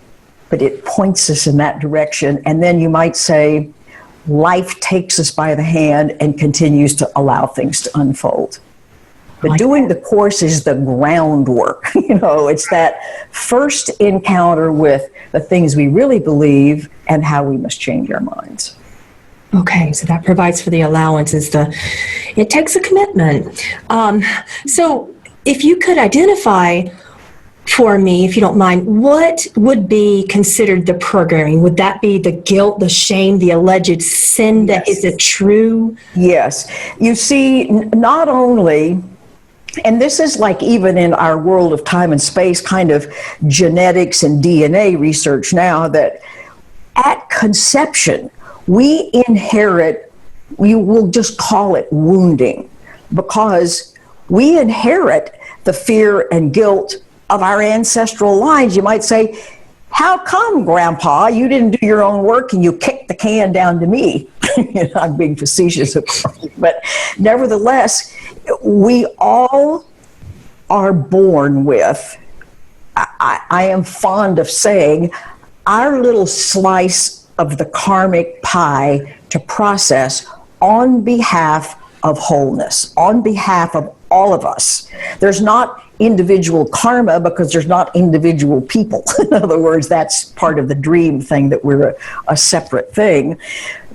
but it points us in that direction. And then you might say, life takes us by the hand and continues to allow things to unfold. But doing the course is the groundwork. It's that first encounter with the things we really believe and how we must change our minds. Okay, so that provides for the allowances. It takes a commitment. So if you could identify for me, if you don't mind, what would be considered the programming? Would that be the guilt, the shame, the alleged sin that isn't true? Yes. You see, not only, and this is like even in our world of time and space kind of genetics and DNA research now, that at conception, we inherit, we will just call it wounding, because we inherit the fear and guilt of our ancestral lines. You might say, how come, Grandpa, you didn't do your own work and you kicked the can down to me? I'm being facetious, of course, but nevertheless, we all are born with, I am fond of saying, our little slice of the karmic pie to process on behalf of wholeness, on behalf of all of us. There's not individual karma because there's not individual people. In other words, that's part of the dream thing, that we're a separate thing.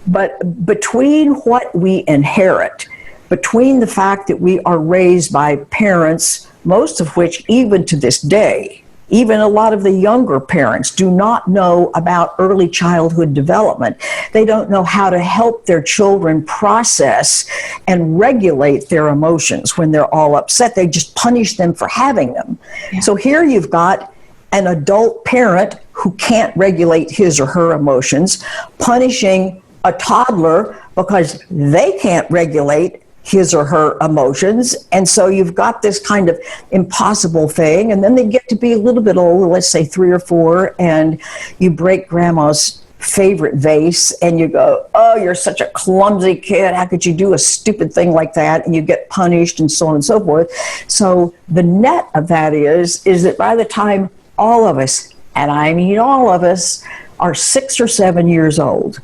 But between what we inherit, between the fact that we are raised by parents, most of which even to this day, even a lot of the younger parents do not know about early childhood development. They don't know how to help their children process and regulate their emotions when they're all upset. They just punish them for having them. Yeah. So here you've got an adult parent who can't regulate his or her emotions, punishing a toddler because they can't regulate his or her emotions. And so you've got this kind of impossible thing. And then they get to be a little bit older, let's say 3 or 4, and you break grandma's favorite vase and you go, oh, you're such a clumsy kid. How could you do a stupid thing like that? And you get punished and so on and so forth. So the net of that is that by the time all of us, and I mean all of us, are 6 or 7 years old,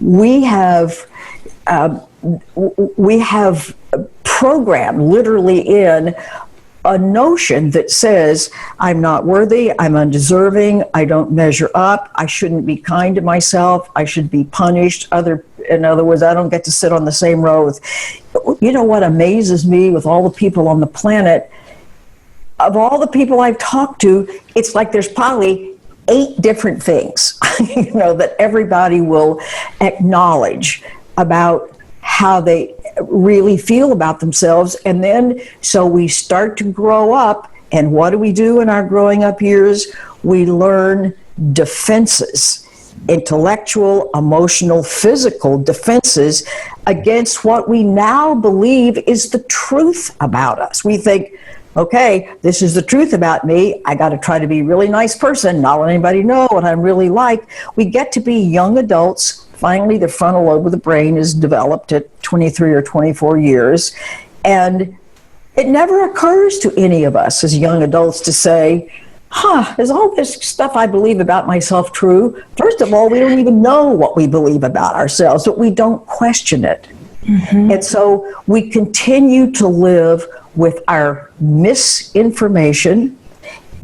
we have programmed literally in a notion that says, I'm not worthy, I'm undeserving, I don't measure up, I shouldn't be kind to myself, I should be punished. In other words, I don't get to sit on the same row with, you know what amazes me with all the people on the planet, of all the people I've talked to, it's like there's probably 8 different things, that everybody will acknowledge about how they really feel about themselves. And then, so we start to grow up, and what do we do in our growing up years? We learn defenses, intellectual, emotional, physical defenses against what we now believe is the truth about us. We think, okay, this is the truth about me. I got to try to be a really nice person, not let anybody know what I'm really like. We get to be young adults. Finally, the frontal lobe of the brain is developed at 23 or 24 years. And it never occurs to any of us as young adults to say, is all this stuff I believe about myself true? First of all, we don't even know what we believe about ourselves, but we don't question it. Mm-hmm. And so we continue to live with our misinformation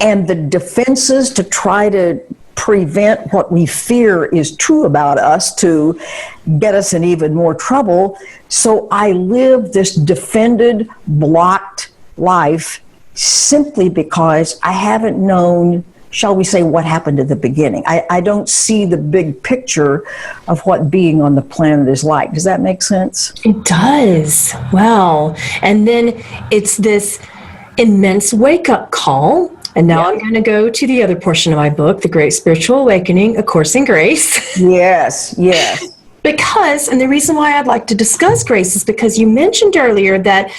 and the defenses to try to prevent what we fear is true about us to get us in even more trouble. So I live this defended, blocked life simply because I haven't known, shall we say, what happened at the beginning. I don't see the big picture of what being on the planet is like. Does that make sense? It does. Wow. And then it's this immense wake-up call. And now I'm going to go to the other portion of my book, The Great Spiritual Awakening, A Course in Grace. Yes, yes. Because, and the reason why I'd like to discuss grace is because you mentioned earlier that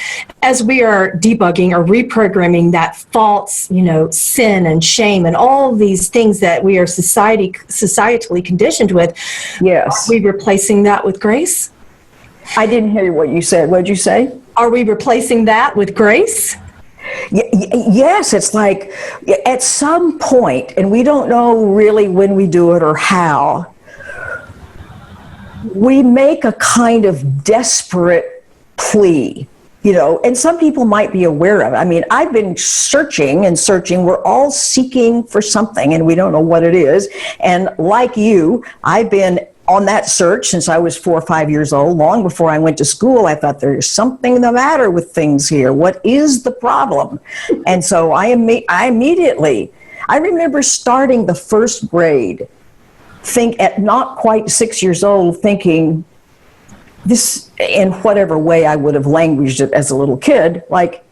as we are debugging or reprogramming that false, sin and shame and all these things that we are societally conditioned with, Yes. are we replacing that with grace? I didn't hear what you said. What did you say? Are we replacing that with grace? Yes, it's like at some point, and we don't know really when we do it or how, we make a kind of desperate plea, and some people might be aware of it. I mean, I've been searching and searching. We're all seeking for something, and we don't know what it is. And like you, I've been on that search since I was 4 or 5 years old. Long before I went to school, I thought there's something the matter with things here. What is the problem? And so I remember starting the first grade, at not quite 6 years old, thinking this, in whatever way I would have languaged it as a little kid, like,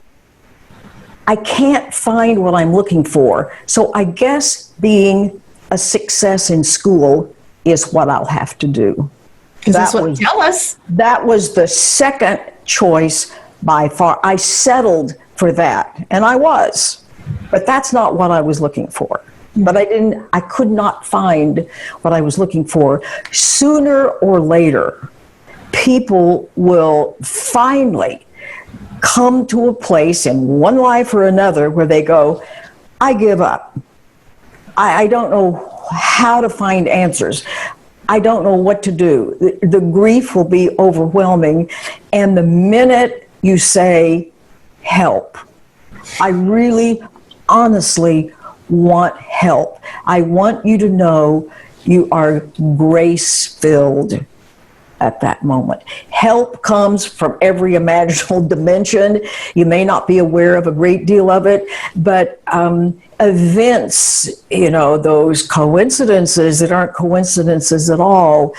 I can't find what I'm looking for. So I guess being a success in school is what I'll have to do. Because that's what they tell us. That was the second choice by far. I settled for that, and I was. But that's not what I was looking for. But I could not find what I was looking for. Sooner or later, people will finally come to a place in one life or another where they go, I give up. I don't know how to find answers. I don't know what to do. The grief will be overwhelming. And the minute you say, help, I really, honestly want help. I want you to know you are grace-filled at that moment. Help comes from every imaginable dimension. You may not be aware of a great deal of it, but events, those coincidences that aren't coincidences at all,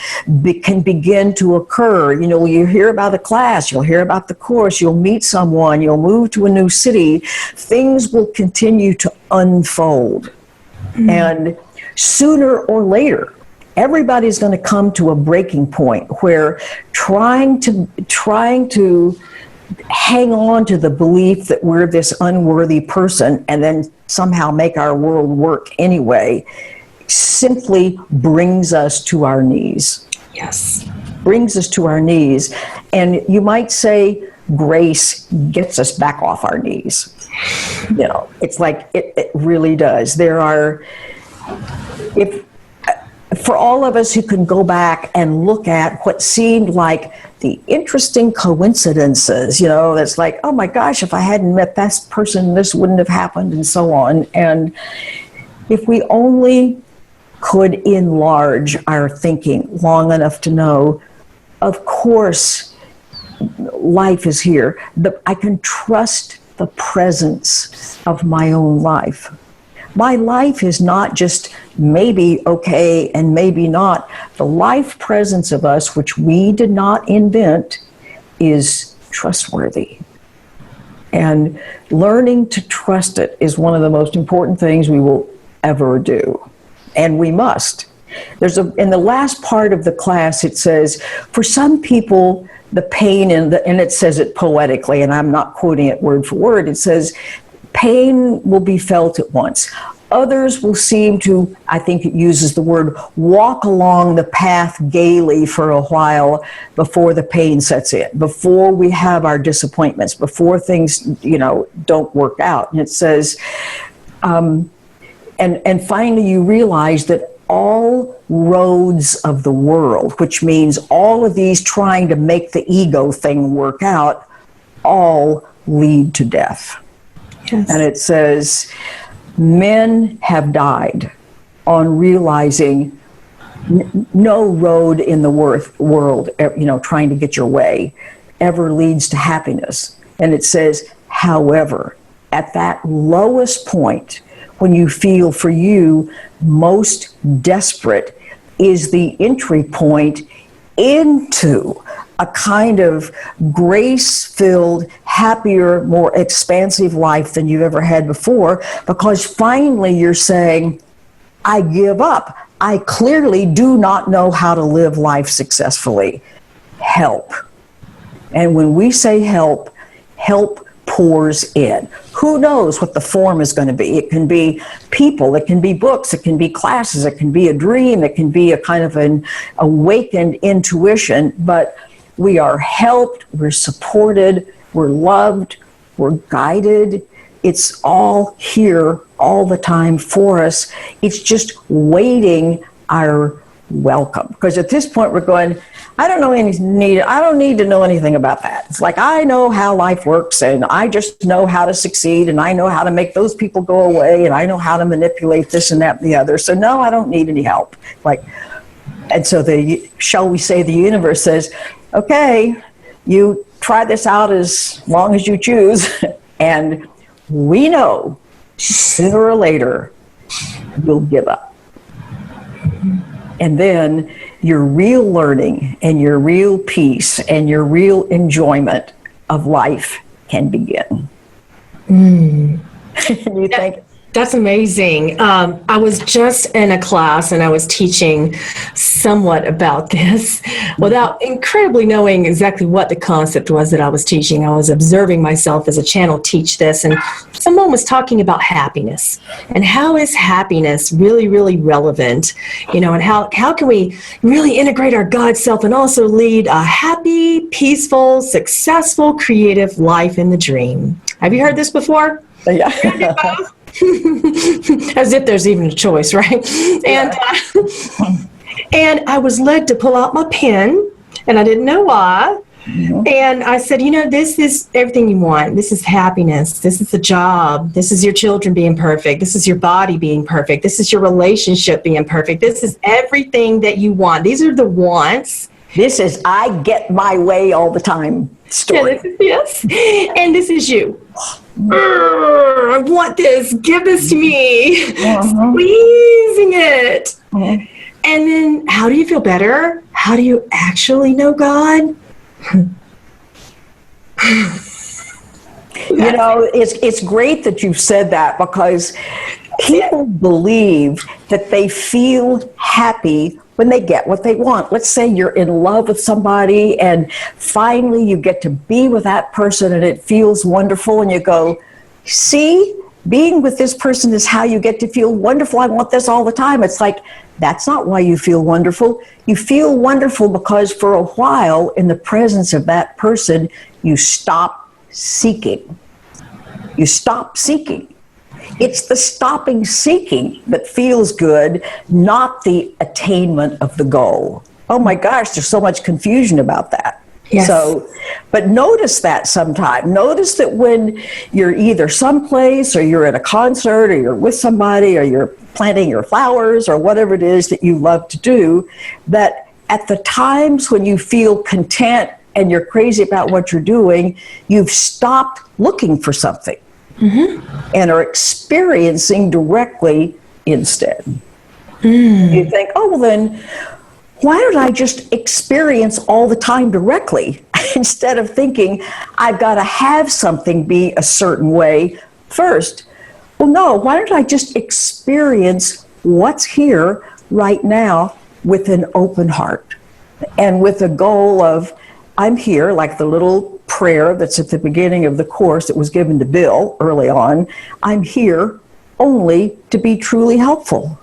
can begin to occur. You hear about a class, you'll hear about the course, you'll meet someone, you'll move to a new city. Things will continue to unfold. Mm-hmm. And sooner or later, everybody's going to come to a breaking point where trying to hang on to the belief that we're this unworthy person and then somehow make our world work anyway simply brings us to our knees. Yes. Brings us to our knees. And you might say grace gets us back off our knees. It's like it really does. For all of us who can go back and look at what seemed like the interesting coincidences, that's like, oh my gosh, if I hadn't met that person, this wouldn't have happened, and so on. And if we only could enlarge our thinking long enough to know, of course, life is here. I can trust the presence of my own life. My life is not just maybe okay and maybe not. The life presence of us, which we did not invent, is trustworthy. And learning to trust it is one of the most important things we will ever do. And we must. In the last part of the class, it says, for some people, the pain, and it says it poetically, and I'm not quoting it word for word, it says, pain will be felt at once. Others will seem to, I think it uses the word, walk along the path gaily for a while before the pain sets in, before we have our disappointments, before things, don't work out. And it says, and finally you realize that all roads of the world, which means all of these trying to make the ego thing work out, all lead to death. Yes. And it says, Men have died on realizing no road in the world, trying to get your way ever leads to happiness. And it says, however, at that lowest point, when you feel for you most desperate, is the entry point into a kind of grace-filled, happier, more expansive life than you've ever had before, because finally you're saying, I give up. I clearly do not know how to live life successfully. Help. And when we say help, help pours in. Who knows what the form is going to be? It can be people, it can be books, it can be classes, it can be a dream, it can be a kind of an awakened intuition, but we are helped, we're supported, we're loved, we're guided. It's all here all the time for us. It's just waiting our welcome. Because at this point we're going, I don't need to know anything about that. It's like, I know how life works, and I just know how to succeed, and I know how to make those people go away, and I know how to manipulate this and that and the other. So no, I don't need any help. And so shall we say the universe says, okay, you try this out as long as you choose, and we know sooner or later you'll give up. And then your real learning and your real peace and your real enjoyment of life can begin. You think? That's amazing. I was just in a class and I was teaching somewhat about this without incredibly knowing exactly what the concept was that I was teaching. I was observing myself as a channel teach this, and someone was talking about happiness and how is happiness really, really relevant, and how can we really integrate our God self and also lead a happy, peaceful, successful, creative life in the dream. Have you heard this before? Yeah. As if there's even a choice, right? And and I was led to pull out my pen, and I didn't know why. Mm-hmm. And I said, this is everything you want. This is happiness. This is the job. This is your children being perfect. This is your body being perfect. This is your relationship being perfect. This is everything that you want. These are the wants. This is I get my way all the time story. Yes. And this is you. I want this. Give this to me. Squeezing it. And then how do you feel better? How do you actually know God? It's great that you've said that, because people believe that they feel happy when they get what they want. Let's say you're in love with somebody and finally you get to be with that person and it feels wonderful, and you go, see, being with this person is how you get to feel wonderful. I want this all the time. It's like, that's not why you feel wonderful. You feel wonderful because for a while in the presence of that person, you stop seeking. You stop seeking. It's the stopping seeking that feels good, not the attainment of the goal. Oh my gosh, there's so much confusion about that. Yes. But notice that sometime. Notice that when you're either someplace or you're at a concert or you're with somebody or you're planting your flowers or whatever it is that you love to do, that at the times when you feel content and you're crazy about what you're doing, you've stopped looking for something. Mm-hmm. And are experiencing directly instead. You think, oh, well then, why don't I just experience all the time directly instead of thinking I've got to have something be a certain way first? Well, no, why don't I just experience what's here right now with an open heart and with a goal of, I'm here, like the little prayer that's at the beginning of the course that was given to Bill early on. I'm here only to be truly helpful.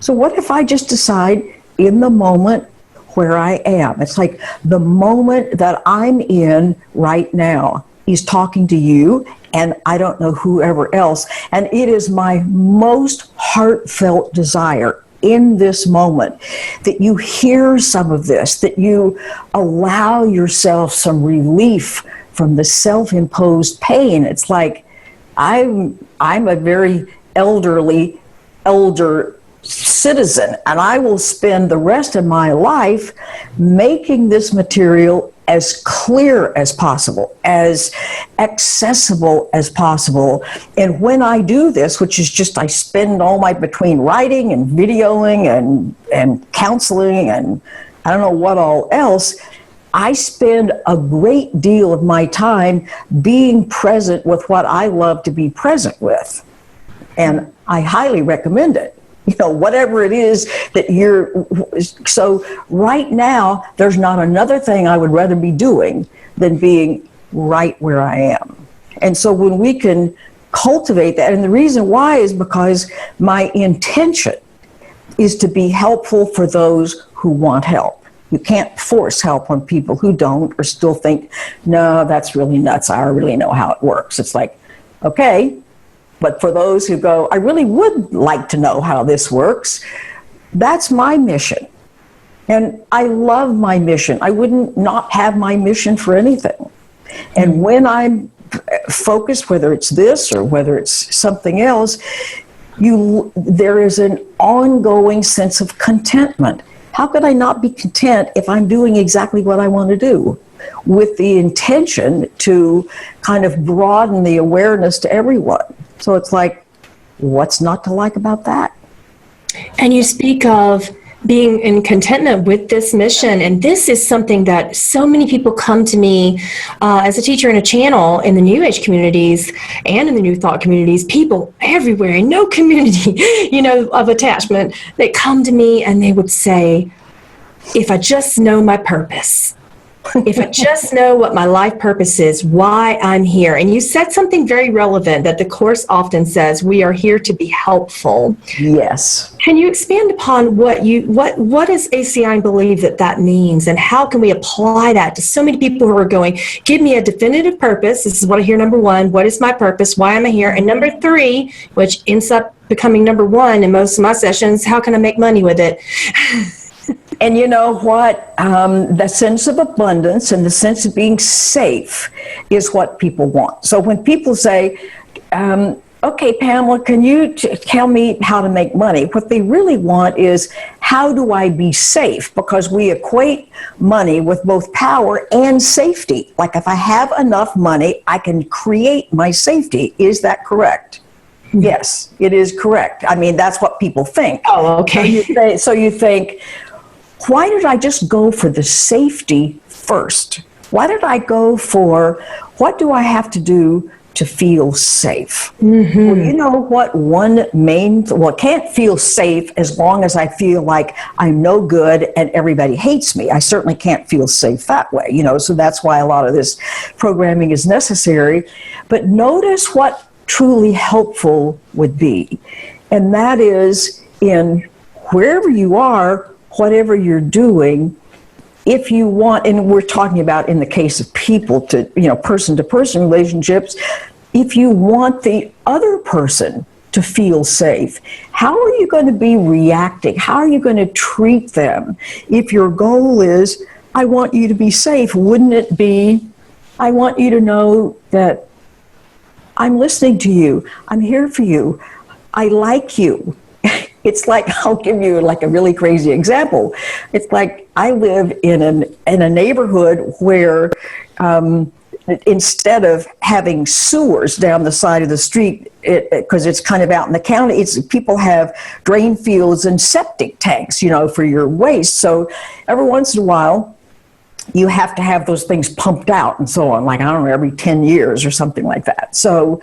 So what if I just decide in the moment where I am? It's like the moment that I'm in right now is talking to you, and I don't know whoever else. And it is my most heartfelt desire in this moment that you hear some of this, that you allow yourself some relief from the self-imposed pain. It's like I'm a very elder citizen, and I will spend the rest of my life making this material as clear as possible, as accessible as possible. And when I do this, which is just, I spend all my, between writing and videoing and counseling and I don't know what all else, I spend a great deal of my time being present with what I love to be present with. And I highly recommend it. You know, whatever it is that so right now, there's not another thing I would rather be doing than being right where I am. And so when we can cultivate that, and the reason why is because my intention is to be helpful for those who want help. You can't force help on people who don't or still think, no, that's really nuts. I really know how it works. It's like, okay. But for those who go, I really would like to know how this works, that's my mission. And I love my mission. I wouldn't not have my mission for anything. And when I'm focused, whether it's this or whether it's something else, there is an ongoing sense of contentment. How could I not be content if I'm doing exactly what I want to do? With the intention to kind of broaden the awareness to everyone. So it's like, what's not to like about that? And you speak of being in contentment with this mission, and this is something that so many people come to me as a teacher and a channel in the New Age communities and in the New Thought communities, people everywhere in no community, you know, of attachment, they come to me and they would say, if I just know my purpose, if I just know what my life purpose is, why I'm here. And you said something very relevant that the Course often says, we are here to be helpful. Yes. Can you expand upon what does ACIM believe that means, and how can we apply that to so many people who are going, give me a definitive purpose. This is what I hear, number one. What is my purpose? Why am I here? And number three, which ends up becoming number one in most of my sessions, how can I make money with it? And you know what? The sense of abundance and the sense of being safe is what people want. So when people say, okay, Pamela, can you tell me how to make money? What they really want is, how do I be safe? Because we equate money with both power and safety. Like if I have enough money, I can create my safety. Is that correct? Yes, it is correct. I mean, that's what people think. Oh, okay. So you think, why did I just go for the safety first? Why did I go for, what do I have to do to feel safe? Mm-hmm. Well, you know what, I can't feel safe as long as I feel like I'm no good and everybody hates me. I certainly can't feel safe that way, you know, so that's why a lot of this programming is necessary. But notice what truly helpful would be, and that is, in wherever you are, whatever you're doing, if you want, and we're talking about in the case of people to, you know, person-to-person relationships, if you want the other person to feel safe, how are you going to be reacting? How are you going to treat them? If your goal is, I want you to be safe, wouldn't it be, I want you to know that I'm listening to you, I'm here for you, I like you. It's like, I'll give you like a really crazy example. It's like I live in a neighborhood where instead of having sewers down the side of the street, because it's kind of out in the county, people have drain fields and septic tanks, you know, for your waste. So every once in a while, you have to have those things pumped out and so on, like, I don't know, every 10 years or something like that. So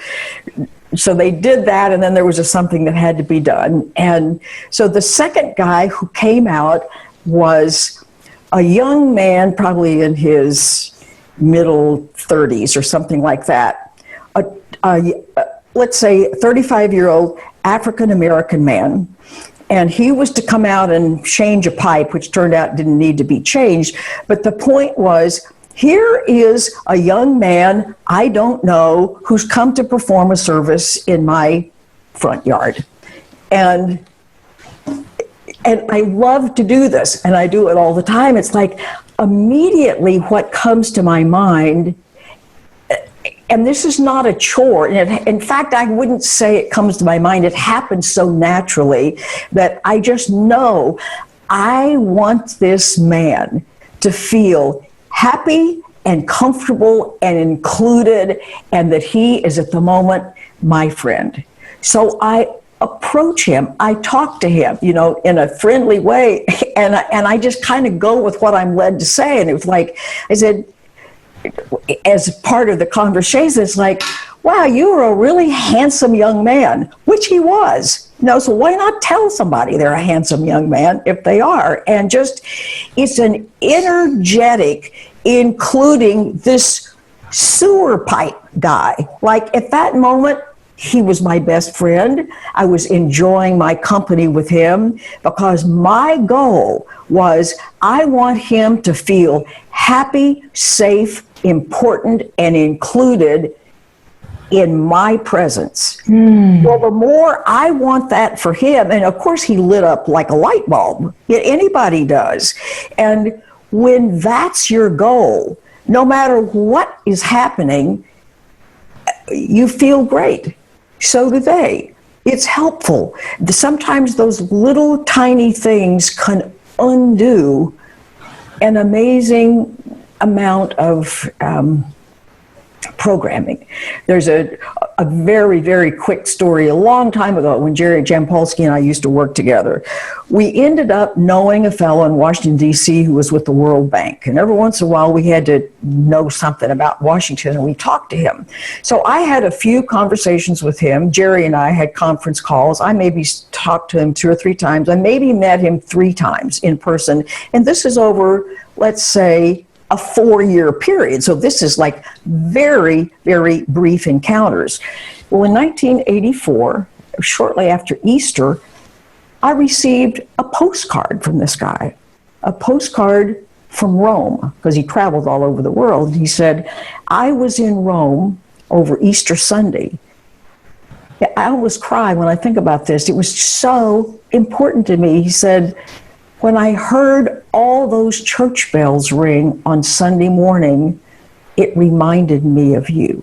they did that, and then there was something that had to be done. And so the second guy who came out was a young man, probably in his middle 30s or something like that. Let's say 35-year-old African-American man. And he was to come out and change a pipe, which turned out didn't need to be changed. But the point was, here is a young man I don't know who's come to perform a service in my front yard. And I love to do this, and I do it all the time. It's like immediately what comes to my mind, And this is not a chore. In fact, I wouldn't say it comes to my mind. It happens so naturally that I just know I want this man to feel happy and comfortable and included, and that he is at the moment my friend. So I approach him, I talk to him, in a friendly way, and I just kind of go with what I'm led to say. And it was like, I said, as part of the conversation, it's like, wow, you're a really handsome young man, which he was. So why not tell somebody they're a handsome young man if they are? And just, it's an energetic, including this sewer pipe guy. Like at that moment, he was my best friend. I was enjoying my company with him because my goal was I want him to feel happy, safe, important, and included in my presence. Well, the more I want that for him, and of course he lit up like a light bulb. Anybody does. And when that's your goal, no matter what is happening, you feel great. So do they. It's helpful. Sometimes those little tiny things can undo an amazing amount of programming. There's a very, very quick story a long time ago when Jerry Jampolsky and I used to work together. We ended up knowing a fellow in Washington, D.C. who was with the World Bank. And every once in a while we had to know something about Washington, and we talked to him. So I had a few conversations with him. Jerry and I had conference calls. I maybe talked to him 2 or 3 times. I maybe met him 3 times in person. And this is over, let's say, a 4-year period. So this is like very, very brief encounters. Well, in 1984, shortly after Easter, I received a postcard from this guy, a postcard from Rome, because he traveled all over the world. He said, I was in Rome over Easter Sunday. I always cry when I think about this. It was so important to me. He said, when I heard all those church bells ring on Sunday morning, it reminded me of you.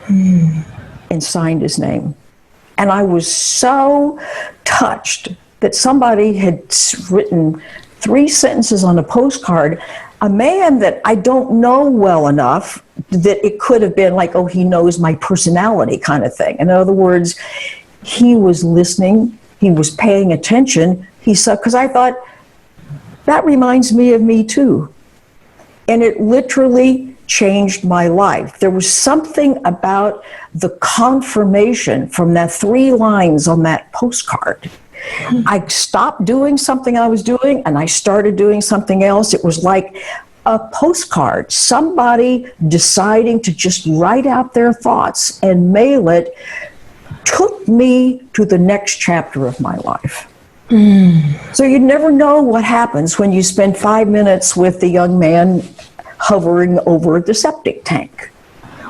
And signed his name. And I was so touched that somebody had written 3 sentences on a postcard, a man that I don't know well enough that it could have been like, oh, he knows my personality kind of thing. In other words, he was listening, he was paying attention. He saw, because I thought, that reminds me of me too. And it literally changed my life. There was something about the confirmation from that 3 lines on that postcard. I stopped doing something I was doing and I started doing something else. It was like a postcard, somebody deciding to just write out their thoughts and mail it, took me to the next chapter of my life. So you never know what happens when you spend 5 minutes with the young man hovering over the septic tank,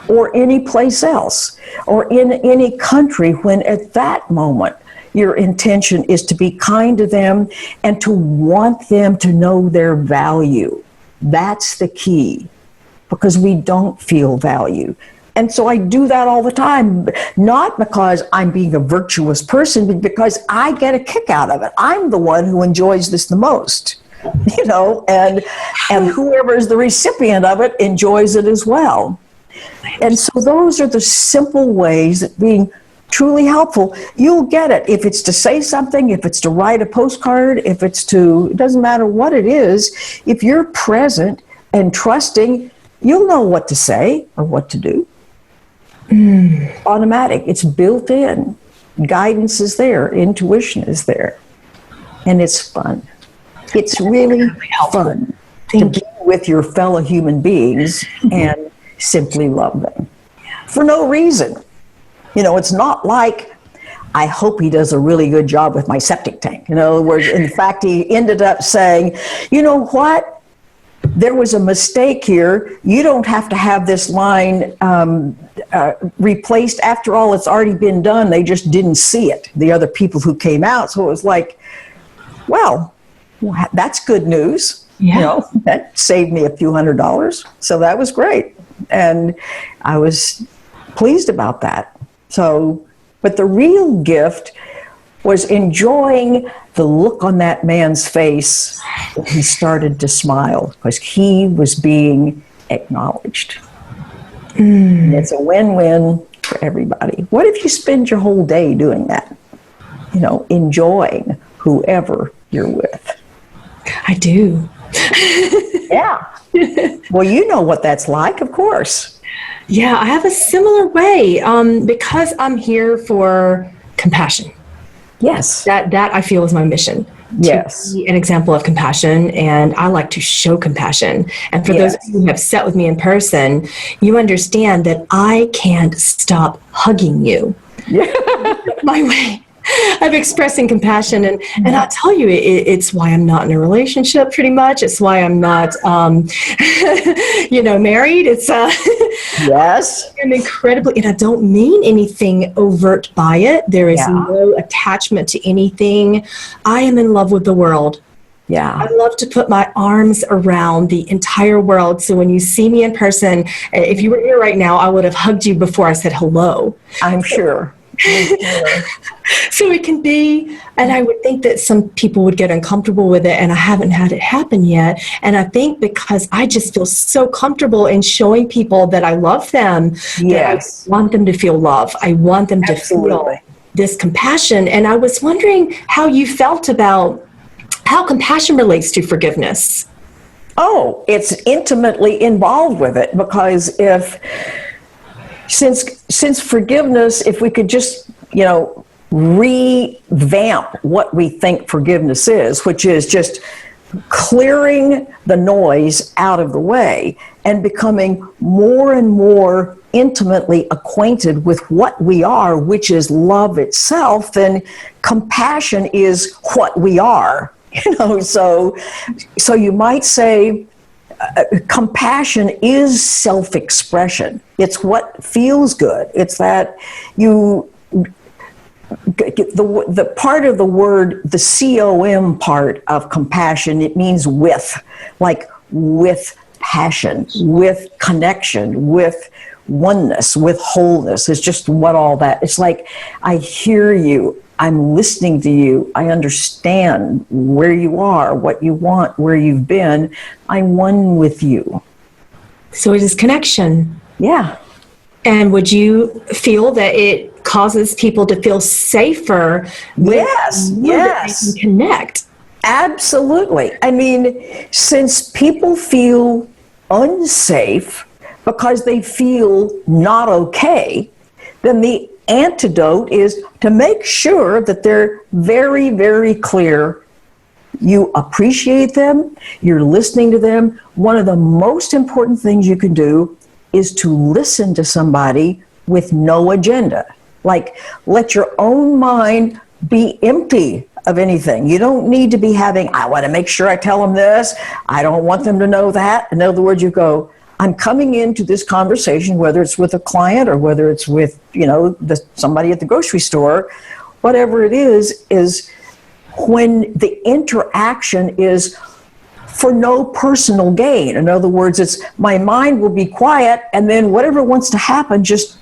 or any place else, or in any country, when at that moment your intention is to be kind to them and to want them to know their value. That's the key, because we don't feel value. And so I do that all the time, not because I'm being a virtuous person, but because I get a kick out of it. I'm the one who enjoys this the most, and whoever is the recipient of it enjoys it as well. And so those are the simple ways that being truly helpful, you'll get it. If it's to say something, if it's to write a postcard, if it's to, it doesn't matter what it is, if you're present and trusting, you'll know what to say or what to do. Automatic. It's built in. Guidance is there. Intuition is there. And it's fun. It's really fun to be with your fellow human beings and simply love them. For no reason. It's not like, I hope he does a really good job with my septic tank. In other words, in fact, he ended up saying, you know what? There was a mistake here. You don't have to have this line replaced. After all, it's already been done. They just didn't see it, the other people who came out. So it was like, well, that's good news. Yeah. That saved me a few $100s. So that was great. And I was pleased about that. So, but the real gift was enjoying the look on that man's face when he started to smile, because he was being acknowledged. And it's a win-win for everybody. What if you spend your whole day doing that? Enjoying whoever you're with. I do. Yeah. Well, you know what that's like, of course. Yeah, I have a similar way because I'm here for compassion. Yes. That I feel is my mission. Yes. To be an example of compassion, and I like to show compassion. And for those of you who have sat with me in person, you understand that I can't stop hugging you. Yeah. My way of expressing compassion, and I'll tell you, it's why I'm not in a relationship. Pretty much, it's why I'm not, married. It's Yes. I'm incredibly, and I don't mean anything overt by it. There is Yeah. no attachment to anything. I am in love with the world. Yeah. I love to put my arms around the entire world. So when you see me in person, if you were here right now, I would have hugged you before I said hello. I'm sure. So it can be, and I would think that some people would get uncomfortable with it, and I haven't had it happen yet. And I think because I just feel so comfortable in showing people that I love them, Yes. that I want them to feel love. I want them to feel this compassion. And I was wondering how you felt about how compassion relates to forgiveness. Oh, it's intimately involved with it, because since forgiveness, if we could just, revamp what we think forgiveness is, which is just clearing the noise out of the way and becoming more and more intimately acquainted with what we are, which is love itself, then compassion is what we are. So you might say, compassion is self-expression. It's what feels good. It's that the part of the word, the COM part of compassion, it means with, like with passion, with connection, with oneness, with wholeness. It's just what all that, it's like, I hear you, I'm listening to you, I understand where you are, what you want, where you've been, I'm one with you. So it is connection. Yeah. And would you feel that it causes people to feel safer? Yes, yes. That they can connect. Absolutely. I mean, since people feel unsafe because they feel not okay, then the antidote is to make sure that they're very, very clear. You appreciate them, you're listening to them. One of the most important things you can do is to listen to somebody with no agenda. Like, let your own mind be empty of anything. You don't need to be having, I want to make sure I tell them this, I don't want them to know that. In other words, you go, I'm coming into this conversation, whether it's with a client or whether it's with, somebody at the grocery store, whatever it is when the interaction is for no personal gain. In other words, it's my mind will be quiet, and then whatever wants to happen just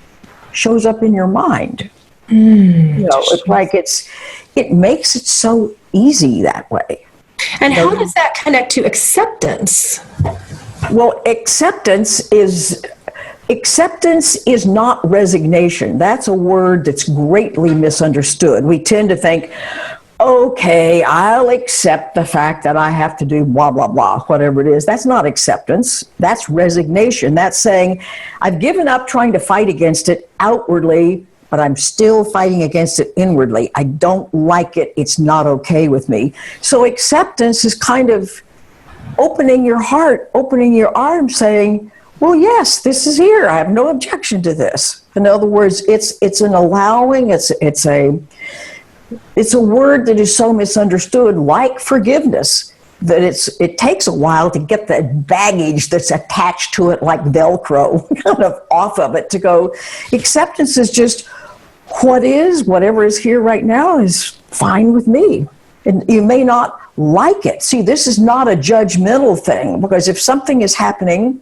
shows up in your mind. It's like it makes it so easy that way. And how does that connect to acceptance? Well, acceptance is not resignation. That's a word that's greatly misunderstood. We tend to think, okay, I'll accept the fact that I have to do blah, blah, blah, whatever it is. That's not acceptance. That's resignation. That's saying, I've given up trying to fight against it outwardly, but I'm still fighting against it inwardly. I don't like it. It's not okay with me. So acceptance is kind of opening your heart, opening your arms, saying, well, yes, this is here. I have no objection to this. In other words, it's an allowing, it's a word that is so misunderstood, like forgiveness, that it takes a while to get the baggage that's attached to it like Velcro kind of off of it, to go, acceptance is just whatever is here right now is fine with me. And you may not like it. See, this is not a judgmental thing, because if something is happening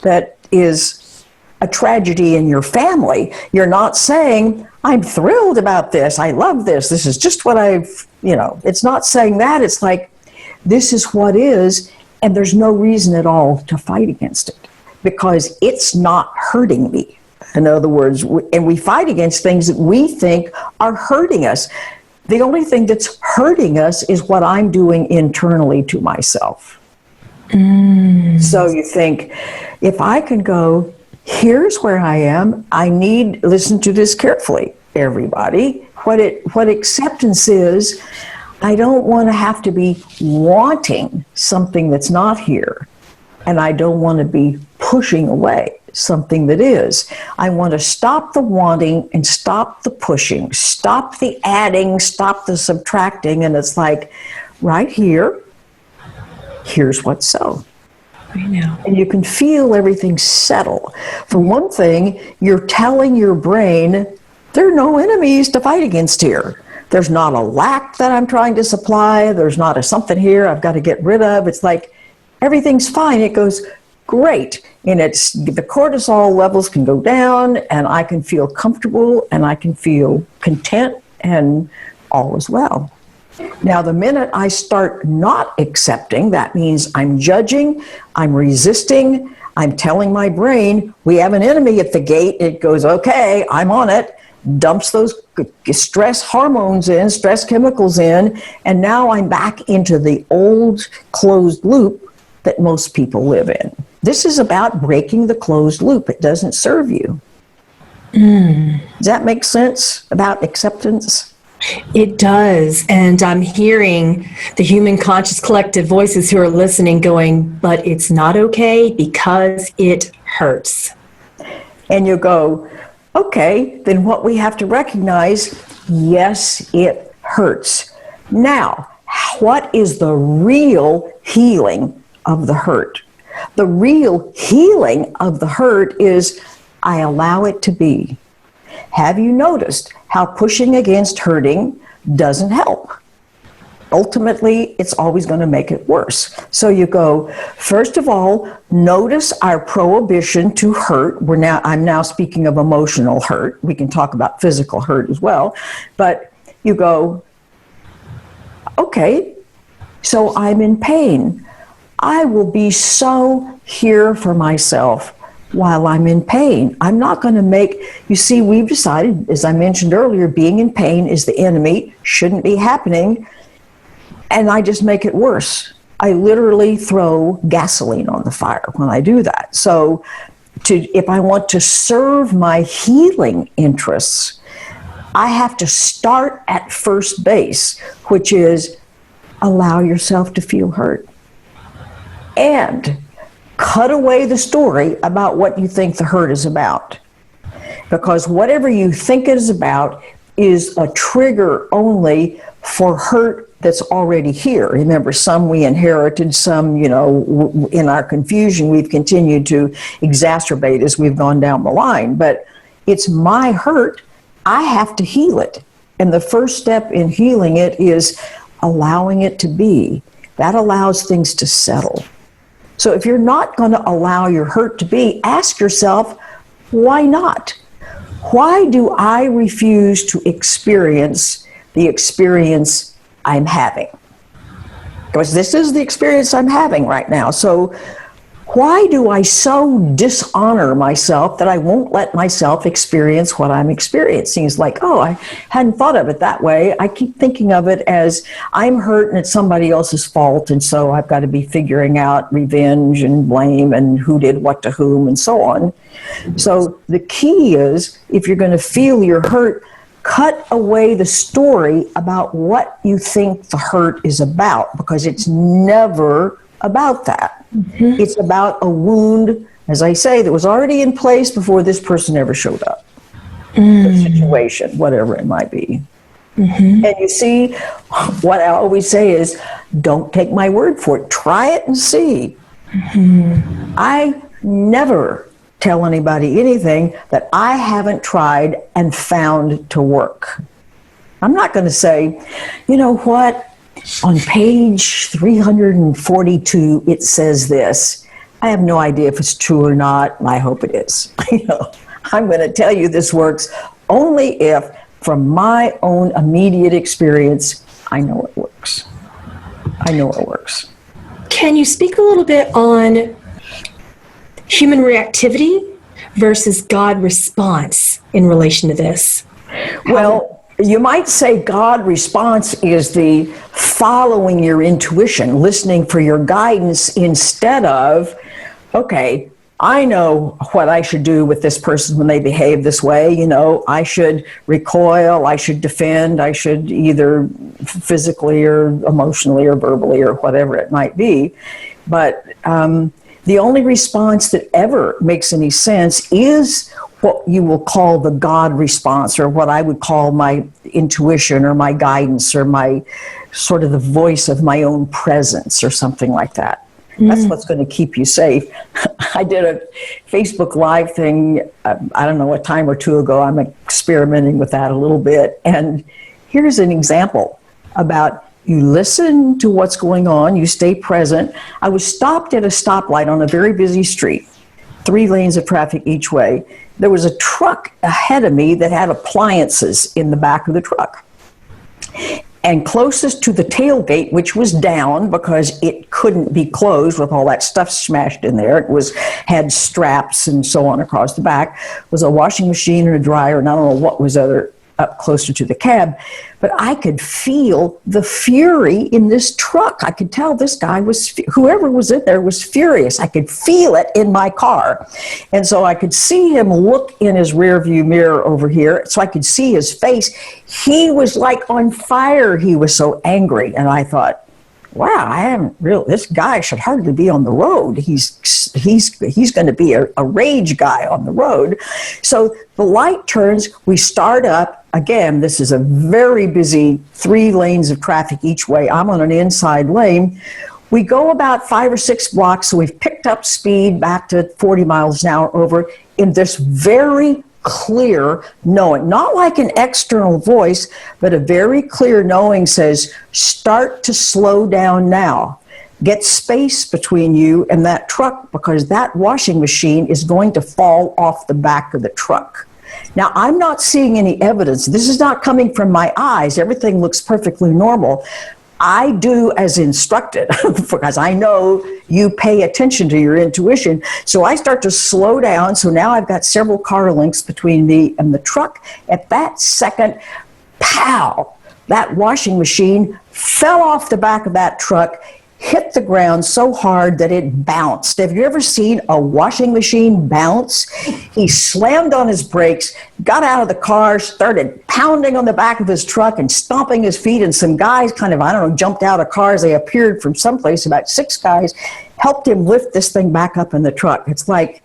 that is a tragedy in your family, you're not saying, I'm thrilled about this, I love this, this is just what it's not saying that. It's like, this is what is, and there's no reason at all to fight against it because it's not hurting me. In other words, and we fight against things that we think are hurting us. The only thing that's hurting us is what I'm doing internally to myself. So you think, if I can go, here's where I am, listen to this carefully, everybody. What acceptance is, I don't want to have to be wanting something that's not here. And I don't want to be pushing away something that is. I want to stop the wanting and stop the pushing, stop the adding, stop the subtracting. And it's like, right here, here's what's so. I know. And you can feel everything settle. For one thing, you're telling your brain, there are no enemies to fight against here. There's not a lack that I'm trying to supply. There's not a something here I've got to get rid of. It's like, everything's fine. It goes, great. And the cortisol levels can go down, and I can feel comfortable, and I can feel content, and all is well. Now, the minute I start not accepting, that means I'm judging, I'm resisting, I'm telling my brain, we have an enemy at the gate. It goes, okay, I'm on it, dumps those stress hormones in, stress chemicals in, and now I'm back into the old closed loop that most people live in. This is about breaking the closed loop. It doesn't serve you. Does that make sense about acceptance? It does. And I'm hearing the human conscious collective voices who are listening going, but it's not okay because it hurts. And you go, okay, then what we have to recognize, yes, it hurts. Now, what is the real healing of the hurt? The real healing of the hurt is I allow it to be. Have you noticed how pushing against hurting doesn't help? Ultimately, it's always going to make it worse. So you go, first of all, notice our prohibition to hurt. I'm now speaking of emotional hurt. We can talk about physical hurt as well. But you go, okay, so I'm in pain. I will be so here for myself while I'm in pain. I'm not going to you see, we've decided, as I mentioned earlier, being in pain is the enemy, shouldn't be happening, and I just make it worse. I literally throw gasoline on the fire when I do that. So if I want to serve my healing interests, I have to start at first base, which is allow yourself to feel hurt. And cut away the story about what you think the hurt is about. Because whatever you think it is about is a trigger only for hurt that's already here. Remember, some we inherited, some, in our confusion, we've continued to exacerbate as we've gone down the line. But it's my hurt. I have to heal it. And the first step in healing it is allowing it to be. That allows things to settle. So if you're not going to allow your hurt to be, ask yourself, why not? Why do I refuse to experience the experience I'm having? Because this is the experience I'm having right now. So why do I so dishonor myself that I won't let myself experience what I'm experiencing? It's like, oh, I hadn't thought of it that way. I keep thinking of it as I'm hurt and it's somebody else's fault, and so I've got to be figuring out revenge and blame and who did what to whom and so on. So the key is, if you're going to feel your hurt, cut away the story about what you think the hurt is about, because it's never about that. Mm-hmm. It's about a wound, as I say, that was already in place before this person ever showed up. The situation, whatever it might be. Mm-hmm. And you see, what I always say is, don't take my word for it. Try it and see. Mm-hmm. I never tell anybody anything that I haven't tried and found to work. I'm not going to say, you know what, on page 342, it says this. I have no idea if it's true or not, and I hope it is. I'm going to tell you this works only if, from my own immediate experience, I know it works. I know it works. Can you speak a little bit on human reactivity versus God response in relation to this? Well, you might say God response is the following your intuition, listening for your guidance instead of, okay, I know what I should do with this person when they behave this way. I should recoil, I should defend, I should either physically or emotionally or verbally or whatever it might be. But the only response that ever makes any sense is what you will call the God response, or what I would call my intuition or my guidance or my sort of the voice of my own presence or something like that. That's what's going to keep you safe. I did a Facebook Live thing, I don't know, a time or two ago. I'm experimenting with that a little bit. And here's an example about you listen to what's going on, you stay present. I was stopped at a stoplight on a very busy street, 3 lanes of traffic each way. There was a truck ahead of me that had appliances in the back of the truck. And closest to the tailgate, which was down because it couldn't be closed with all that stuff smashed in there, had straps and so on across the back, was a washing machine and a dryer, and I don't know what was other up closer to the cab. But I could feel the fury in this truck. I could tell this guy whoever was in there was furious. I could feel it in my car. And so I could see him look in his rearview mirror over here. So I could see his face. He was like on fire. He was so angry. And I thought, wow, this guy should hardly be on the road. He's going to be a rage guy on the road. So the light turns, we start up. Again, this is a very busy 3 lanes of traffic each way. I'm on an inside lane. We go about 5 or 6 blocks, so we've picked up speed back to 40 miles an hour over in this very clear knowing, not like an external voice, but a very clear knowing says, start to slow down now. Get space between you and that truck because that washing machine is going to fall off the back of the truck. Now, I'm not seeing any evidence. This is not coming from my eyes. Everything looks perfectly normal. I do as instructed because I know you pay attention to your intuition. So I start to slow down. So now I've got several car lengths between me and the truck. At that second, pow, that washing machine fell off the back of that truck, hit the ground so hard that it bounced. Have you ever seen a washing machine bounce? He slammed on his brakes, got out of the car, started pounding on the back of his truck and stomping his feet, and some guys jumped out of cars. They appeared from someplace, about 6 guys, helped him lift this thing back up in the truck. It's like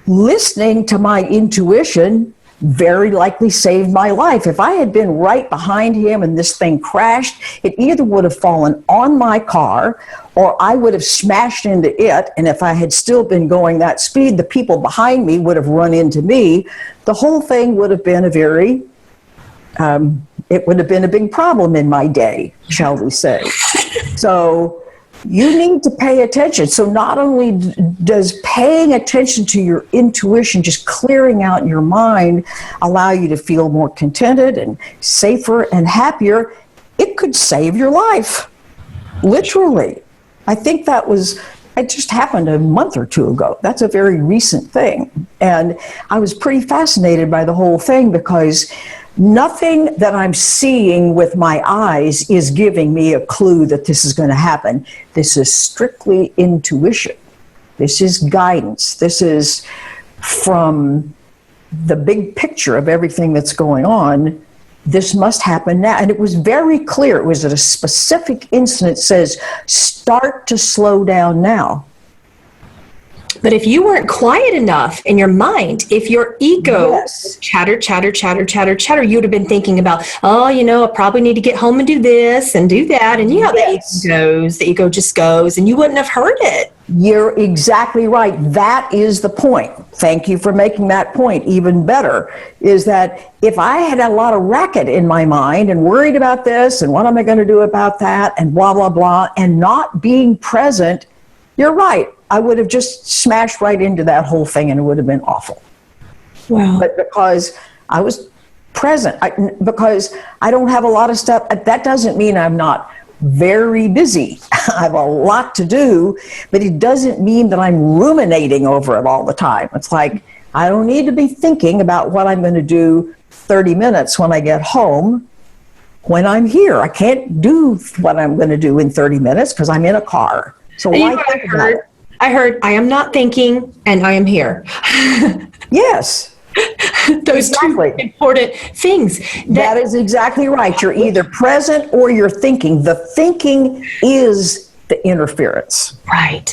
listening to my intuition very likely saved my life. If I had been right behind him and this thing crashed, it either would have fallen on my car or I would have smashed into it. And if I had still been going that speed, the people behind me would have run into me. The whole thing would have been it would have been a big problem in my day, shall we say. So you need to pay attention. So not only does paying attention to your intuition, just clearing out your mind, allow you to feel more contented and safer and happier, it could save your life. Literally. I think it just happened a month or 2 ago. That's a very recent thing. And I was pretty fascinated by the whole thing because nothing that I'm seeing with my eyes is giving me a clue that this is going to happen. This is strictly intuition. This is guidance. This is from the big picture of everything that's going on. This must happen now. And it was very clear. It was at a specific instant. It says, start to slow down now. But if you weren't quiet enough in your mind, if your ego chatter, you would have been thinking about, I probably need to get home and do this and do that. And the ego just goes, and you wouldn't have heard it. You're exactly right. That is the point. Thank you for making that point even better, is that if I had a lot of racket in my mind and worried about this and what am I going to do about that and blah, blah, blah, and not being present, you're right. I would have just smashed right into that whole thing and it would have been awful. Wow. But because I was present, because I don't have a lot of stuff, that doesn't mean I'm not very busy. I have a lot to do, but it doesn't mean that I'm ruminating over it all the time. It's like, I don't need to be thinking about what I'm going to do 30 minutes when I get home. When I'm here, I can't do what I'm going to do in 30 minutes because I'm in a car. So why think about it? I heard, I am not thinking and I am here. Yes. Those Exactly. two important things. That is exactly right. You're either present or you're thinking. The thinking is the interference. Right.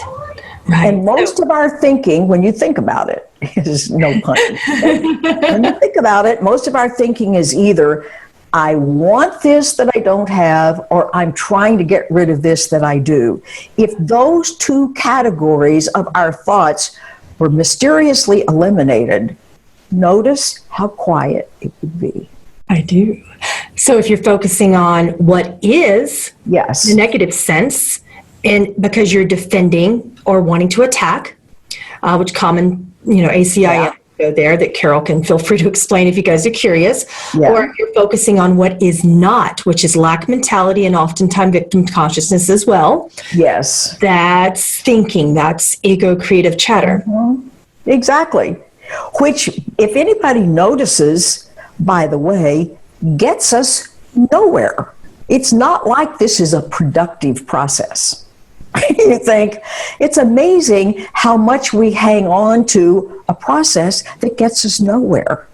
Right. And most of our thinking, when you think about it, is no pun intended. When you think about it, most of our thinking is either I want this that I don't have, or I'm trying to get rid of this that I do. If those two categories of our thoughts were mysteriously eliminated, notice how quiet it would be. I do. So if you're focusing on what is, Yes, the negative sense, and because you're defending or wanting to attack, which common, ACIM go there, that Carol can feel free to explain if you guys are curious. Yeah. Or if you're focusing on what is not, which is lack mentality and oftentimes victim consciousness as well. yes, That's thinking, that's ego creative chatter. exactly. Which, if anybody notices, by the way, gets us nowhere. It's not like this is a productive process. You think, it's amazing how much we hang on to a process that gets us nowhere.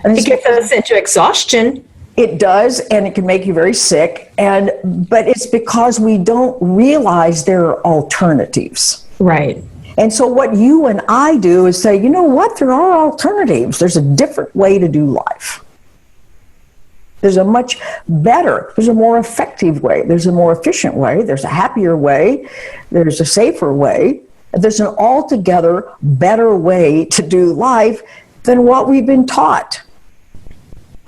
And It gets us into exhaustion. it does, and it can make you very sick. But it's because we don't realize there are alternatives. Right. And so what you and I do is say, you know what, there are alternatives. There's a different way to do life. There's a much better, there's a more effective way, there's a more efficient way, there's a happier way, there's a safer way, there's an altogether better way to do life than what we've been taught.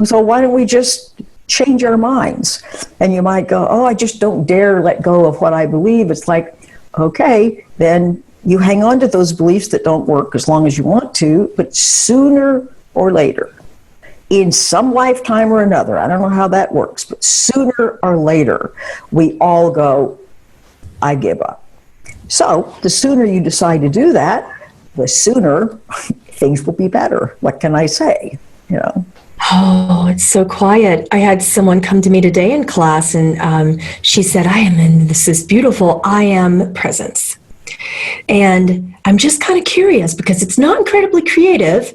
So why don't we just change our minds? And you might go, oh, I just don't dare let go of what I believe. It's like, okay, then you hang on to those beliefs that don't work as long as you want to, but sooner or later, in some lifetime or another, I don't know how that works, but sooner or later, we all go, I give up. So the sooner you decide to do that, the sooner things will be better. What can I say? Oh, it's so quiet. I had someone come to me today in class and she said, this is beautiful, I am presence. And I'm just kind of curious because it's not incredibly creative.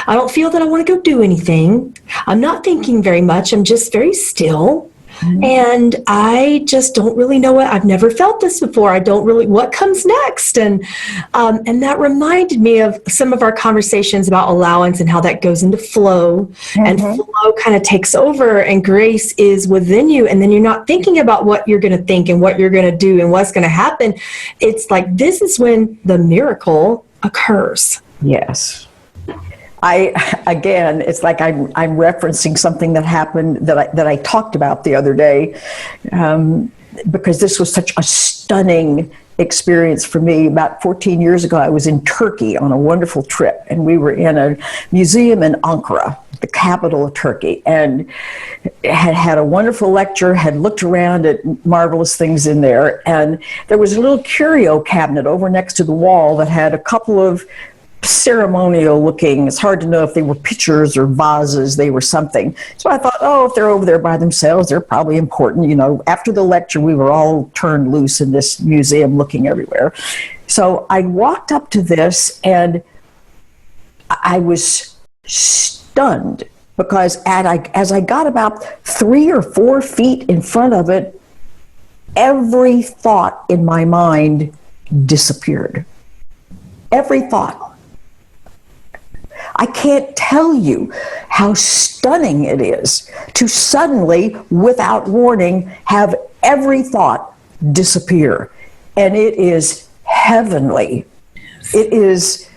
I don't feel that I want to go do anything. I'm not thinking very much. I'm just very still. And I just don't really know I've never felt this before. I don't really, what comes next? And that reminded me of some of our conversations about allowance and how that goes into flow. And flow kind of takes over and grace is within you. And then you're not thinking about what you're going to think and what you're going to do and what's going to happen. It's like, this is when the miracle occurs. Yes. Again, it's like I'm referencing something that happened that I talked about the other day, because this was such a stunning experience for me. About 14 years ago, I was in Turkey on a wonderful trip, and we were in a museum in Ankara, the capital of Turkey, and had a wonderful lecture, had looked around at marvelous things in there, and there was a little curio cabinet over next to the wall that had a couple of ceremonial looking, it's hard to know if they were pictures or vases, they were something. So I thought, oh, if they're over there by themselves, they're probably important. After the lecture, we were all turned loose in this museum looking everywhere. So I walked up to this and I was stunned because as I got about 3 or 4 feet in front of it, every thought in my mind disappeared. Every thought. I can't tell you how stunning it is to suddenly, without warning, have every thought disappear. And it is heavenly. It is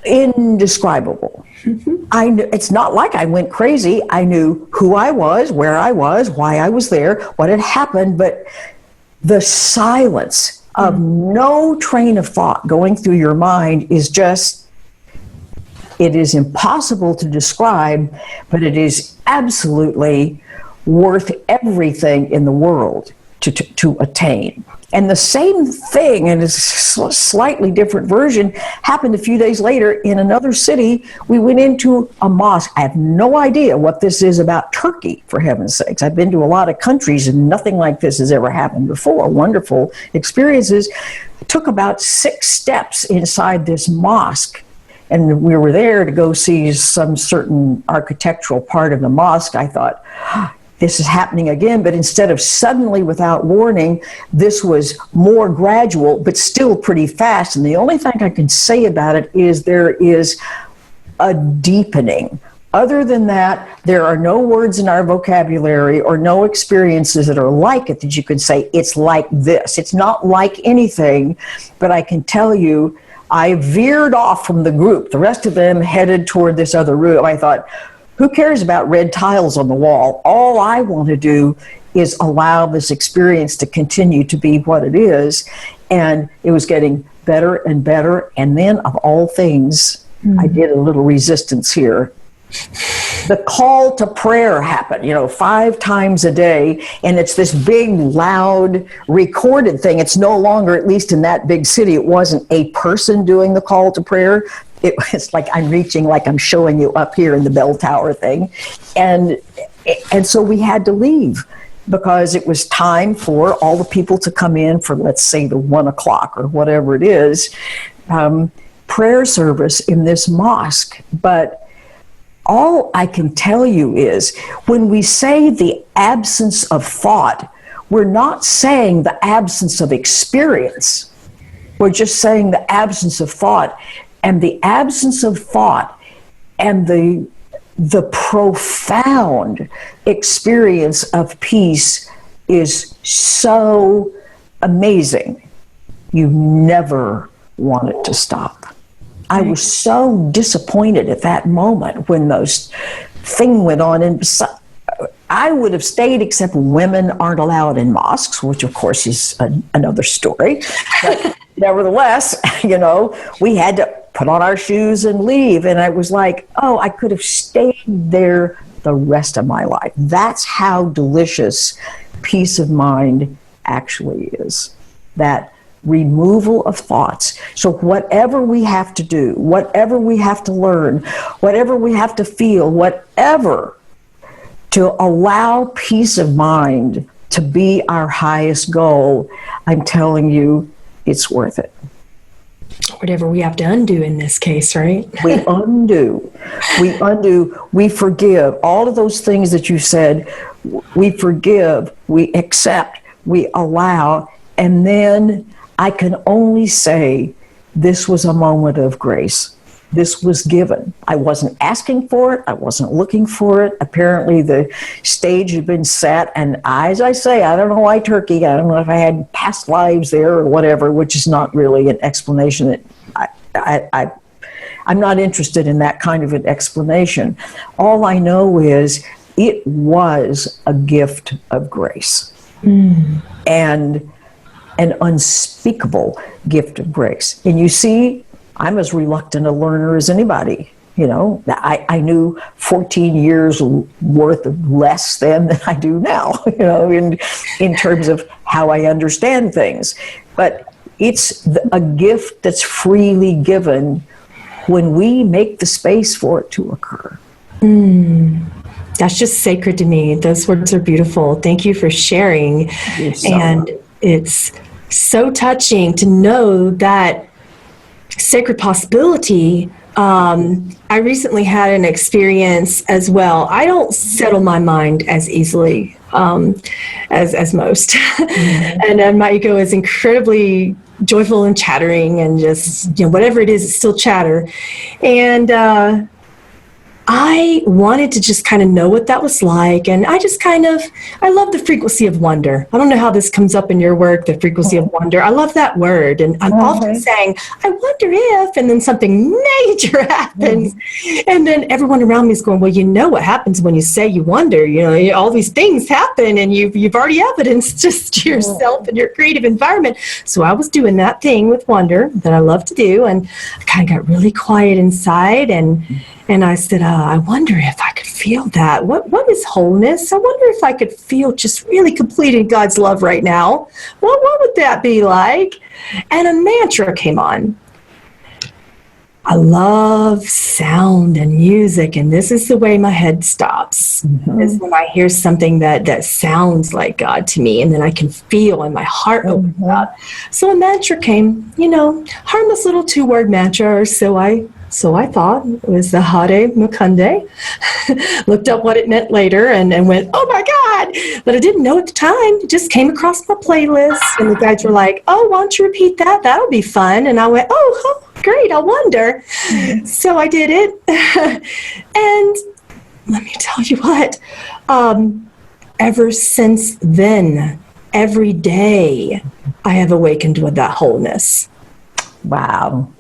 indescribable. It's not like I went crazy. I knew who I was, where I was, why I was there, what had happened, but the silence of no train of thought going through your mind is just, it is impossible to describe, but it is absolutely worth everything in the world to attain. And the same thing, and it's a slightly different version, happened a few days later in another city. We went into a mosque. I have no idea what this is about Turkey, for heaven's sakes. I've been to a lot of countries and nothing like this has ever happened before. Wonderful experiences. It took about 6 steps inside this mosque. And we were there to go see some certain architectural part of the mosque. I thought, this is happening again, but instead of suddenly without warning, this was more gradual, but still pretty fast. And the only thing I can say about it is there is a deepening. Other than that, there are no words in our vocabulary or no experiences that are like it that you could say, it's like this. It's not like anything, but I can tell you, I veered off from the group. The rest of them headed toward this other room. I thought, who cares about red tiles on the wall? All I want to do is allow this experience to continue to be what it is. And it was getting better and better. And then, of all things, I did a little resistance here. The call to prayer happened, 5 times a day. And it's this big, loud, recorded thing. It's no longer, at least in that big city, it wasn't a person doing the call to prayer. It was like I'm reaching, like I'm showing you up here in the bell tower thing. And so we had to leave because it was time for all the people to come in for, let's say, the 1 o'clock or whatever it is, prayer service in this mosque. But all I can tell you is when we say the absence of thought, we're not saying the absence of experience. We're just saying the absence of thought. And the absence of thought and the profound experience of peace is so amazing. You never want it to stop. I was so disappointed at that moment when those thing went on. And I would have stayed, except women aren't allowed in mosques, which of course is another story. But nevertheless, we had to put on our shoes and leave. And I was like, oh, I could have stayed there the rest of my life. That's how delicious peace of mind actually is. That removal of thoughts. So whatever we have to do, whatever we have to learn, whatever we have to feel, whatever, to allow peace of mind to be our highest goal, I'm telling you, it's worth it. Whatever we have to undo in this case, right? We undo, we forgive. All of those things that you said, we forgive, we accept, we allow, and then I can only say this was a moment of grace. This was given. I wasn't asking for it. I wasn't looking for it. Apparently the stage had been set, and as I say, I don't know why Turkey. I don't know if I had past lives there or whatever, which is not really an explanation that I'm not interested in that kind of an explanation. All I know is it was a gift of grace. And an unspeakable gift of grace. And you see, I'm as reluctant a learner as anybody. I knew 14 years worth of less than I do now, in terms of how I understand things. But it's a gift that's freely given when we make the space for it to occur. That's just sacred to me. Those words are beautiful. Thank you for sharing. And it's so touching to know that sacred possibility. I recently had an experience as well. I don't settle my mind as easily as most. And my ego is incredibly joyful and chattering and just, whatever it is, it's still chatter. And I wanted to just kind of know what that was like. And I love the frequency of wonder. I don't know how this comes up in your work, the frequency of wonder. I love that word. And I'm often saying, I wonder if, and then something major happens. And then everyone around me is going, well, you know what happens when you say you wonder, all these things happen, and you've already evidenced just to yourself and your creative environment. So I was doing that thing with wonder that I love to do, and I kind of got really quiet inside, and I said, I wonder if I could feel that. What is wholeness? I wonder if I could feel just really complete in God's love right now. Well, what would that be like? And a mantra came on. I love sound and music, and this is the way my head stops. This is when I hear something that sounds like God to me, and then I can feel and my heart opens up. So a mantra came, harmless little 2-word mantra, or so I thought. It was the Hare Mukunde. Looked up what it meant later and went, oh my God! But I didn't know at the time. It just came across my playlist, and the guys were like, oh, why don't you repeat that? That'll be fun. And I went, oh, great, I wonder. So I did it. And let me tell you what, ever since then, every day, I have awakened with that wholeness. Wow.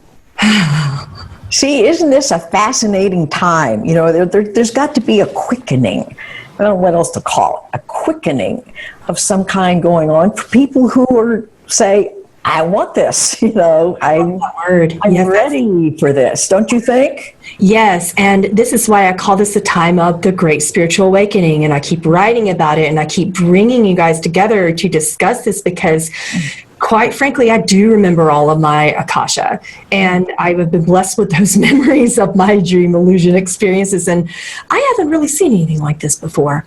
See, isn't this a fascinating time? There's got to be a quickening. I don't know what else to call it. A quickening of some kind going on for people who say, I want this, I'm ready for this, don't you think? Yes, and this is why I call this the time of the Great Spiritual Awakening, and I keep writing about it, and I keep bringing you guys together to discuss this because, quite frankly, I do remember all of my Akasha, and I have been blessed with those memories of my dream illusion experiences, and I haven't really seen anything like this before.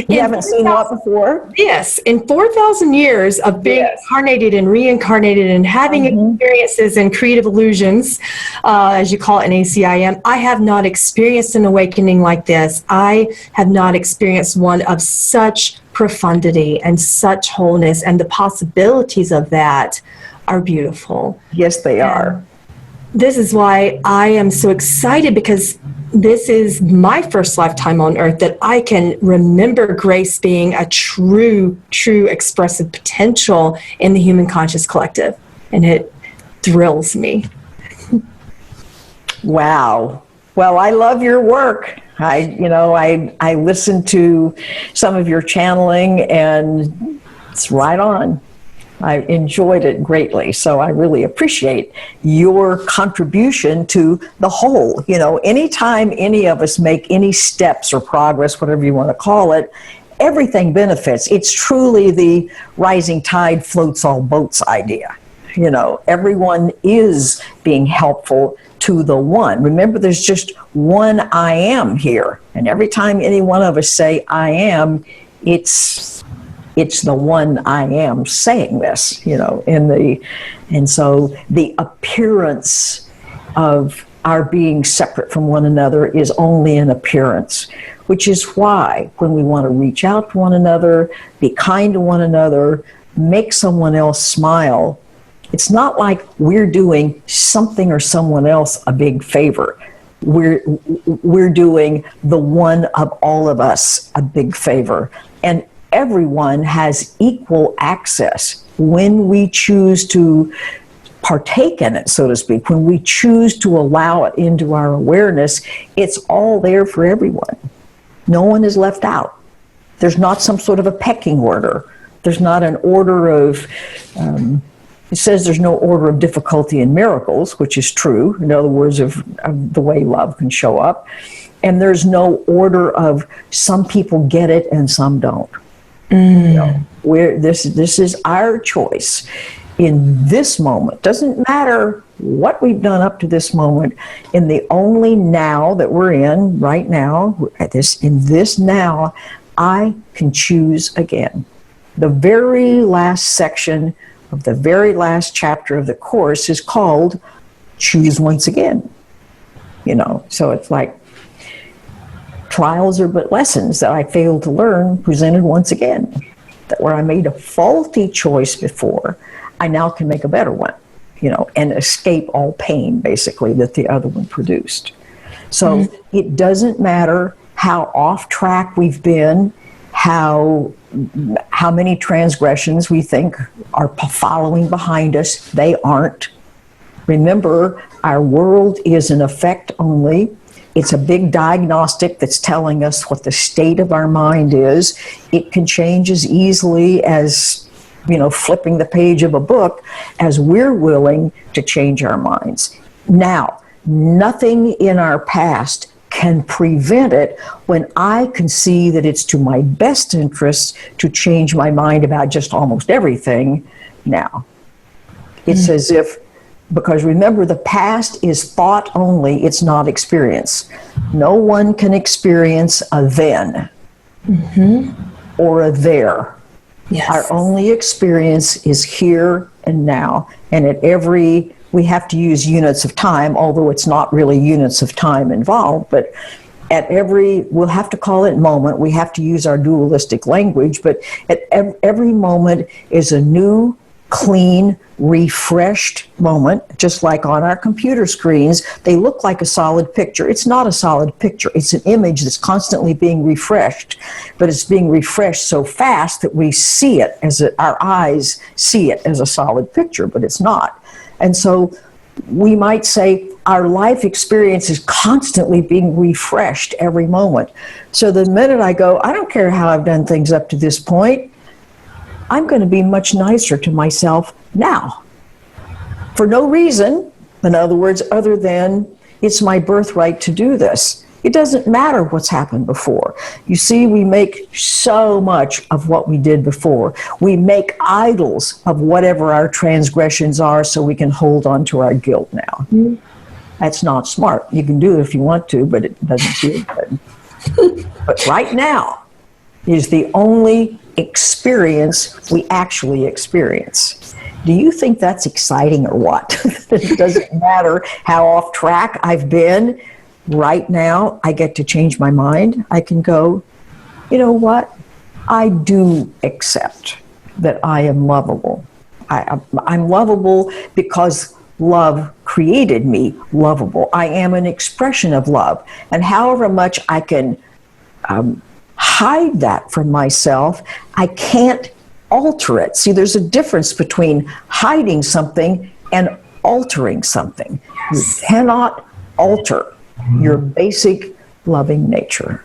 You haven't seen what before? Yes. In 4,000 years of being incarnated and reincarnated and having experiences and creative illusions, as you call it in ACIM, I have not experienced an awakening like this. I have not experienced one of such profundity and such wholeness, and the possibilities of that are beautiful. Yes, they are. This is why I am so excited, because this is my first lifetime on earth that I can remember grace being a true expressive potential in the human conscious collective. And it thrills me. Wow. Well, I love your work. I listened to some of your channeling, and it's right on. I enjoyed it greatly. So I really appreciate your contribution to the whole. Anytime any of us make any steps or progress, whatever you want to call it, everything benefits. It's truly the rising tide floats all boats idea. Everyone is being helpful to the one. Remember, there's just one I am here. And every time any one of us say I am, it's the one I am saying this, and so the appearance of our being separate from one another is only an appearance, which is why when we want to reach out to one another, be kind to one another, make someone else smile, it's not like we're doing something or someone else a big favor. We're doing the one of all of us a big favor. And everyone has equal access when we choose to partake in it, so to speak. When we choose to allow it into our awareness, it's all there for everyone. No one is left out. There's not some sort of a pecking order. There's not an order of, it says there's no order of difficulty in miracles, which is true. In other words, of the way love can show up. And there's no order of some people get it and some don't. This is our choice in this moment. Doesn't matter what we've done up to this moment. In the only now that we're in right now, in this now, I can choose again. The very last section of the very last chapter of the course is called Choose Once Again. So it's like, trials are but lessons that I failed to learn, presented once again. That where I made a faulty choice before, I now can make a better one, and escape all pain, basically, that the other one produced. So it doesn't matter how off track we've been, how many transgressions we think are following behind us. They aren't. Remember, our world is an effect only. It's a big diagnostic that's telling us what the state of our mind is. It can change as easily as, flipping the page of a book, as we're willing to change our minds. Now, nothing in our past can prevent it when I can see that it's to my best interest to change my mind about just almost everything now. It's as if, because remember, the past is thought only, it's not experience. No one can experience a then or a there. Yes. Our only experience is here and now. And we have to use units of time, although it's not really units of time involved, but we'll have to call it moment. We have to use our dualistic language, but at every moment is a new, clean, refreshed moment, just like on our computer screens. They look like a solid picture. It's not a solid picture. It's an image that's constantly being refreshed, but it's being refreshed so fast that we see it our eyes see it as a solid picture, but it's not. And so we might say our life experience is constantly being refreshed every moment. So the minute I go, I don't care how I've done things up to this point, I'm going to be much nicer to myself now. For no reason, in other words, other than it's my birthright to do this. It doesn't matter what's happened before. You see, we make so much of what we did before. We make idols of whatever our transgressions are so we can hold on to our guilt now. That's not smart. You can do it if you want to, but it doesn't feel good. But right now is the only experience we actually experience. Do you think that's exciting or what? It doesn't matter how off track I've been. Right now, I get to change my mind. I can go, you know what? I do accept that I am lovable. I'm lovable because love created me lovable. I am an expression of love. And however much I can hide that from myself, I can't alter it. See, there's a difference between hiding something and altering something. You cannot alter your basic loving nature.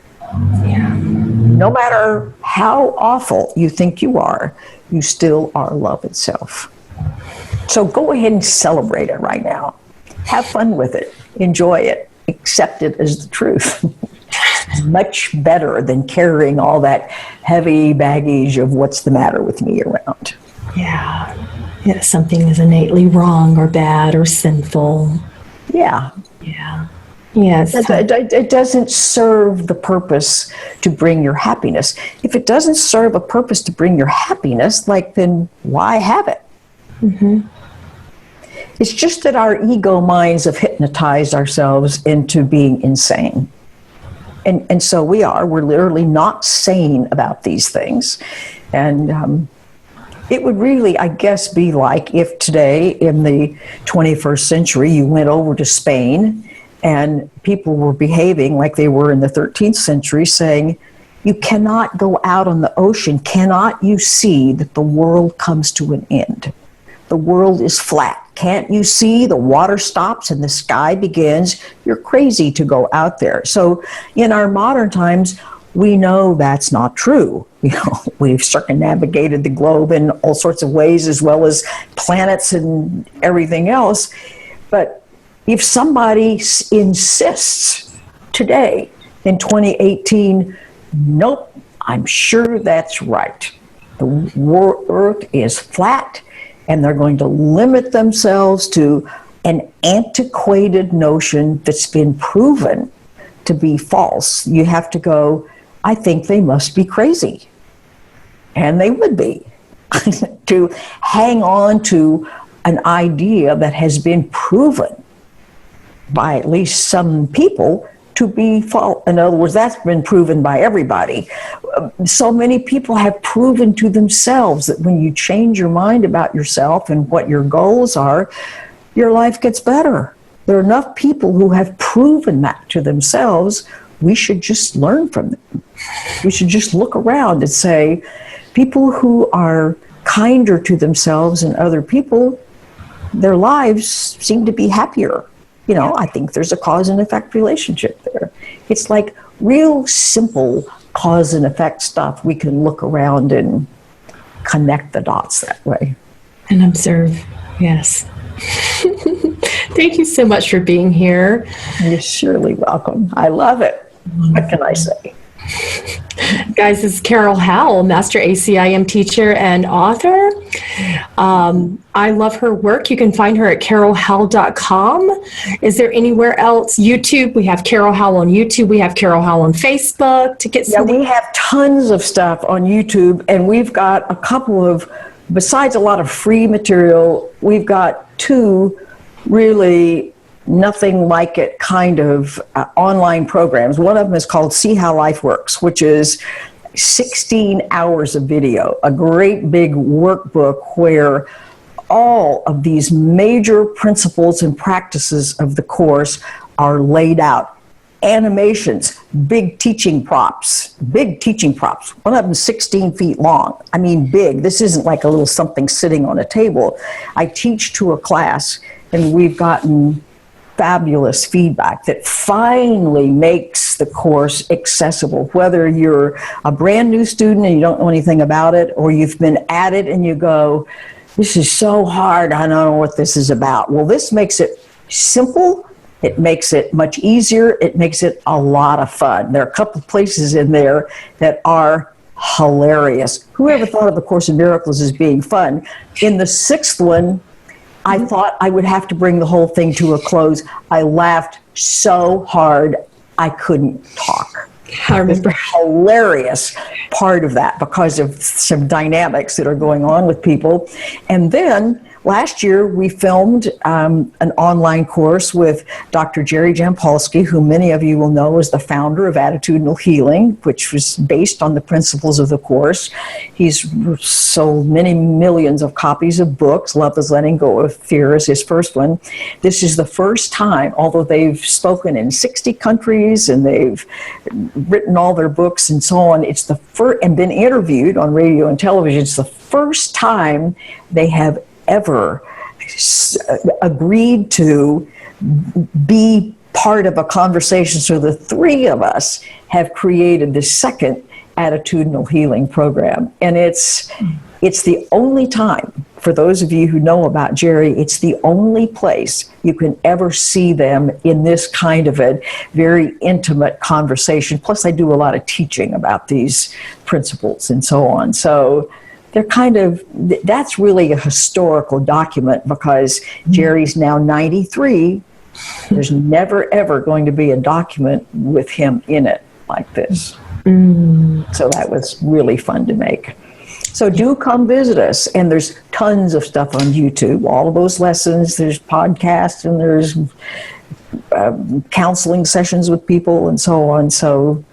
Yeah. No matter how awful you think you are, you still are love itself. So go ahead and celebrate it right now. Have fun with it. Enjoy it. Accept it as the truth. Much better than carrying all that heavy baggage of what's the matter with me around. Yeah. Something is innately wrong or bad or sinful. Yeah. Yeah. Yes. It doesn't serve the purpose to bring your happiness. If it doesn't serve a purpose to bring your happiness, then why have it? It's just that our ego minds have hypnotized ourselves into being insane. And so we're literally not sane about these things. And it would really, I guess, be like if today in the 21st century you went over to Spain and people were behaving like they were in the 13th century, saying, you cannot go out on the ocean. Cannot you see that the world comes to an end? The world is flat. Can't you see the water stops and the sky begins? You're crazy to go out there. So in our modern times, we know that's not true. We've circumnavigated the globe in all sorts of ways, as well as planets and everything else. But if somebody insists today in 2018, nope, I'm sure that's right. The Earth is flat, and they're going to limit themselves to an antiquated notion that's been proven to be false. You have to go, I think they must be crazy. And they would be. To hang on to an idea that has been proven by at least some people to be false. In other words, that's been proven by everybody. So many people have proven to themselves that when you change your mind about yourself and what your goals are, your life gets better. There are enough people who have proven that to themselves. We should just learn from them. We should just look around and say, people who are kinder to themselves and other people their lives seem to be happier. You know, I think there's a cause and effect relationship there. It's like real simple cause and effect stuff. We can look around and connect the dots that way. And observe, yes. Thank you so much for being here. You're surely welcome. I love it. What can I say? Guys, this is Carol Howe, Master ACIM teacher and author. I love her work. You can find her at carolhowe.com. Is there anywhere else? YouTube, we have Carol Howe on YouTube. We have Carol Howe on Facebook to get some. Yeah, we have tons of stuff on YouTube, and we've got a couple of, besides a lot of free material, we've got two really nothing like it kind of online programs. One of them is called See How Life Works, which is 16 hours of video, a great big workbook where all of these major principles and practices of the course are laid out. Animations, big teaching props. One of them is 16 feet long. I mean, big. This isn't like a little something sitting on a table. I teach to a class, and we've gotten fabulous feedback that finally makes the course accessible. Whether you're a brand new student and you don't know anything about it, or you've been at it and you go, this is so hard, I don't know what this is about. Well, this makes it simple. It makes it much easier. It makes it a lot of fun. There are a couple of places in there that are hilarious. Whoever thought of the Course in Miracles as being fun? In the sixth one, I thought I would have to bring the whole thing to a close. I laughed so hard I couldn't talk. I remember. It's a hilarious part of that because of some dynamics that are going on with people. And then last year we filmed an online course with Dr. Jerry Jampolsky, who many of you will know as the founder of Attitudinal Healing, which was based on the principles of the course. He's sold many millions of copies of books. Love is Letting Go of Fear is his first one. This is the first time, although they've spoken in 60 countries and they've written all their books and so on, it's the first, and been interviewed on radio and television, it's the first time they have ever agreed to be part of a conversation. So the three of us have created the second attitudinal healing program. And it's the only time, for those of you who know about Jerry, it's the only place you can ever see them in this kind of a very intimate conversation. Plus I do a lot of teaching about these principles and so on. So they're kind of, that's really a historical document because Jerry's now 93. There's never, ever going to be a document with him in it like this. So that was really fun to make. So do come visit us. And there's tons of stuff on YouTube, all of those lessons. There's podcasts and there's counseling sessions with people and so on. So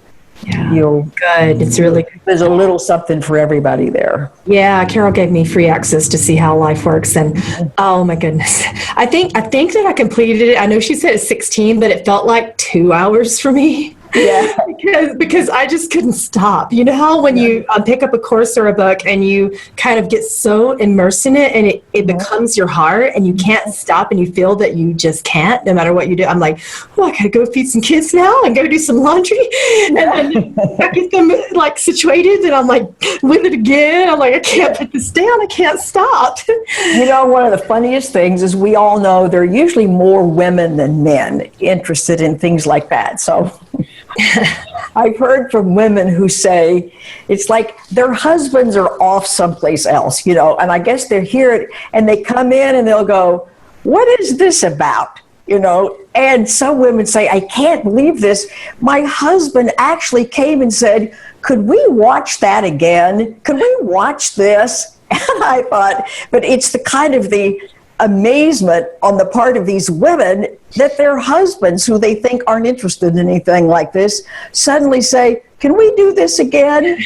you'll good. It's really good. There's a little something for everybody there. Yeah, Carol gave me free access to See How Life Works, and oh my goodness, I think that I completed it. I know she said it's 16, but it felt like 2 hours for me. Yeah, because I just couldn't stop. You know how when you pick up a course or a book and you kind of get so immersed in it and it becomes your heart and you can't stop and you feel that you just can't no matter what you do. I'm like, oh, I gotta go feed some kids now and go do some laundry. And then I get them like situated and I'm like with it again. I'm like, I can't put this down. I can't stop. You know, one of the funniest things is we all know there are usually more women than men interested in things like that. So I've heard from women who say it's like their husbands are off someplace else, you know, and I guess they're here and they come in and they'll go, what is this about? You know, and some women say, I can't believe this. My husband actually came and said, could we watch that again? Could we watch this? And I thought, but it's the kind of the amazement on the part of these women that their husbands, who they think aren't interested in anything like this, suddenly say, can we do this again?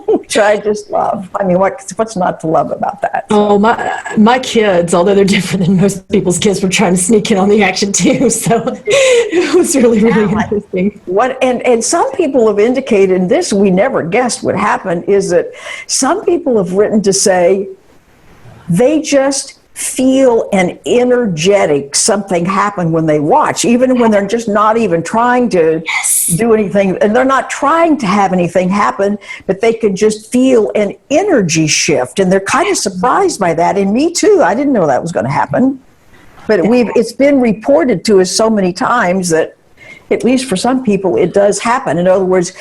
Which I just love. I mean, what's not to love about that? Oh, my kids, although they're different than most people's kids, were trying to sneak in on the action too. So it was really, really interesting. And some people have indicated, and this we never guessed would happen, is that some people have written to say they just feel an energetic something happen when they watch, even when they're just not even trying to do anything, and they're not trying to have anything happen, but they can just feel an energy shift, and they're kind of surprised by that. And me too, I didn't know that was going to happen, but it's been reported to us so many times that at least for some people, it does happen. In other words,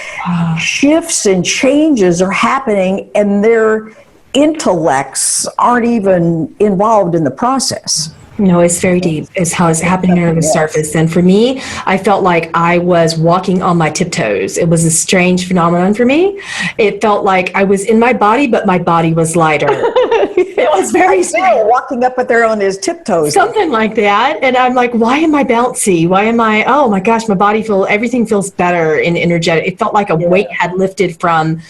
shifts and changes are happening, and their intellects aren't even involved in the process. No, it's very deep. It's how it's happening under the surface. And for me, I felt like I was walking on my tiptoes. It was a strange phenomenon for me. It felt like I was in my body, but my body was lighter. It was very strange. Walking up there on his tiptoes. Something like that. And I'm like, why am I bouncy? Why am I, oh my gosh, my body everything feels better and energetic. It felt like a weight had lifted from,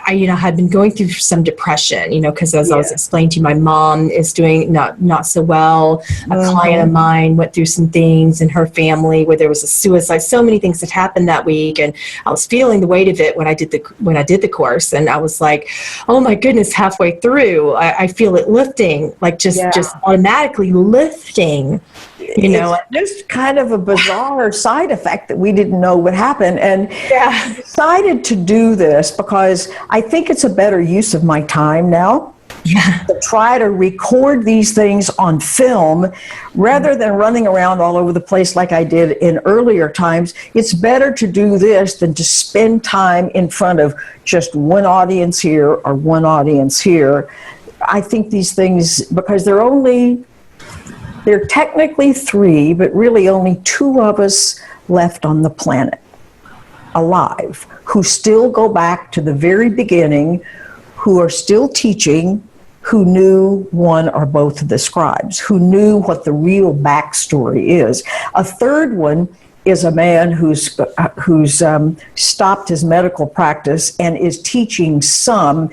I had been going through some depression, because as I was explaining to you, my mom is doing not so well. A client of mine went through some things in her family where there was a suicide. So many things that happened that week, and I was feeling the weight of it when I did the course, and I was like, oh my goodness, halfway through, I feel it lifting, like just automatically lifting. It's just kind of a bizarre side effect that we didn't know would happen. And I decided to do this because I think it's a better use of my time now to try to record these things on film rather than running around all over the place like I did in earlier times. It's better to do this than to spend time in front of just one audience here or one audience here. I think these things, because they're technically 3, but really only 2 of us left on the planet alive who still go back to the very beginning, who are still teaching, who knew one or both of the scribes, who knew what the real backstory is. A third one is a man who's stopped his medical practice and is teaching some,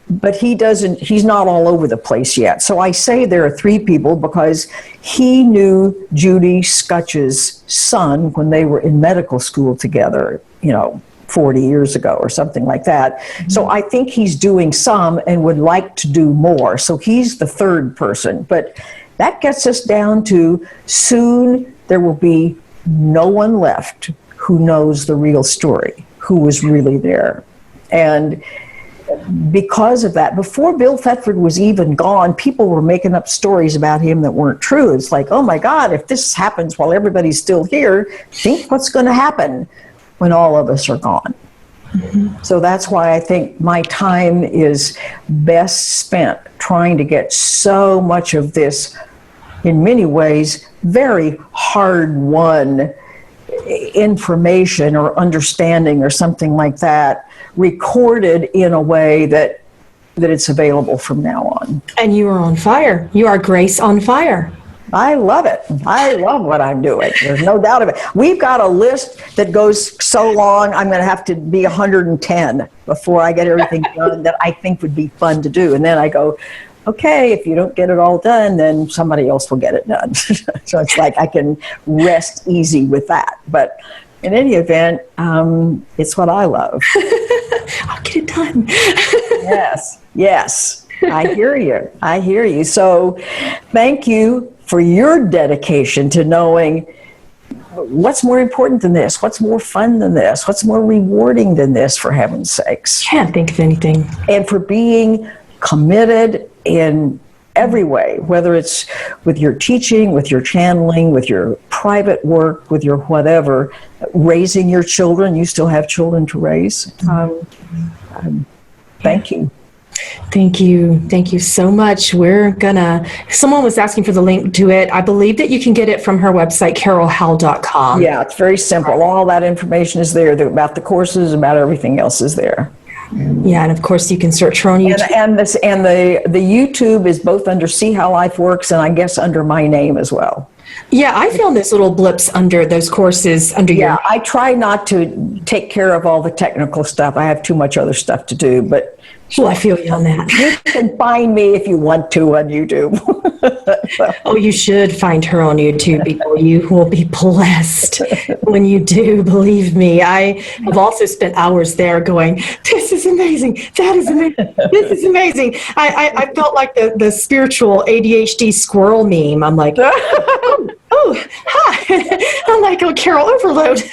but he's not all over the place yet. So I say there are 3 people because he knew Judy Scutch's son when they were in medical school together, 40 years ago or something like that. Mm-hmm. So I think he's doing some and would like to do more. So he's the 3rd person, but that gets us down to soon there will be no one left who knows the real story, who was really there. And because of that, before Bill Thetford was even gone, people were making up stories about him that weren't true. It's like, oh my God, if this happens while everybody's still here, think what's going to happen when all of us are gone. Mm-hmm. So that's why I think my time is best spent trying to get so much of this, in many ways, very hard-won information or understanding or something like that, recorded in a way that it's available from now on. And you are on fire. You are Grace on fire. I love it. I love what I'm doing. There's no doubt of it. We've got a list that goes so long, I'm going to have to be 110 before I get everything done that I think would be fun to do. And then I go, okay, if you don't get it all done, then somebody else will get it done. So it's like I can rest easy with that. But in any event, it's what I love. I'll get it done. Yes. I hear you. So thank you for your dedication to knowing what's more important than this, what's more fun than this, what's more rewarding than this, for heaven's sakes. Can't think of anything. And for being committed in every way, whether it's with your teaching, with your channeling, with your private work, with your whatever, raising your children. You still have children to raise. Thank you. Thank you so much. Someone was asking for the link to it. I believe that you can get it from her website, carolhowe.com. Yeah, it's very simple. All that information is there about the courses, about everything else is there. Yeah, and of course you can search her on YouTube. And the YouTube is both under See How Life Works and I guess under my name as well. Yeah, I found those little blips under those courses under your... Yeah, I try not to take care of all the technical stuff. I have too much other stuff to do, but... Well, I feel you on that. You can find me if you want to on YouTube. Oh, you should find her on YouTube, people. You will be blessed when you do, believe me. I have also spent hours there going, this is amazing. That is amazing. This is amazing. I felt like the spiritual ADHD squirrel meme. I'm like, oh, hi. I'm like, oh, Carol Overload.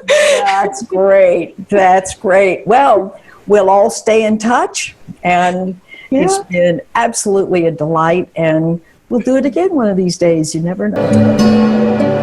That's great. That's great. Well, we'll all stay in touch, and it's been absolutely a delight, and we'll do it again one of these days. You never know.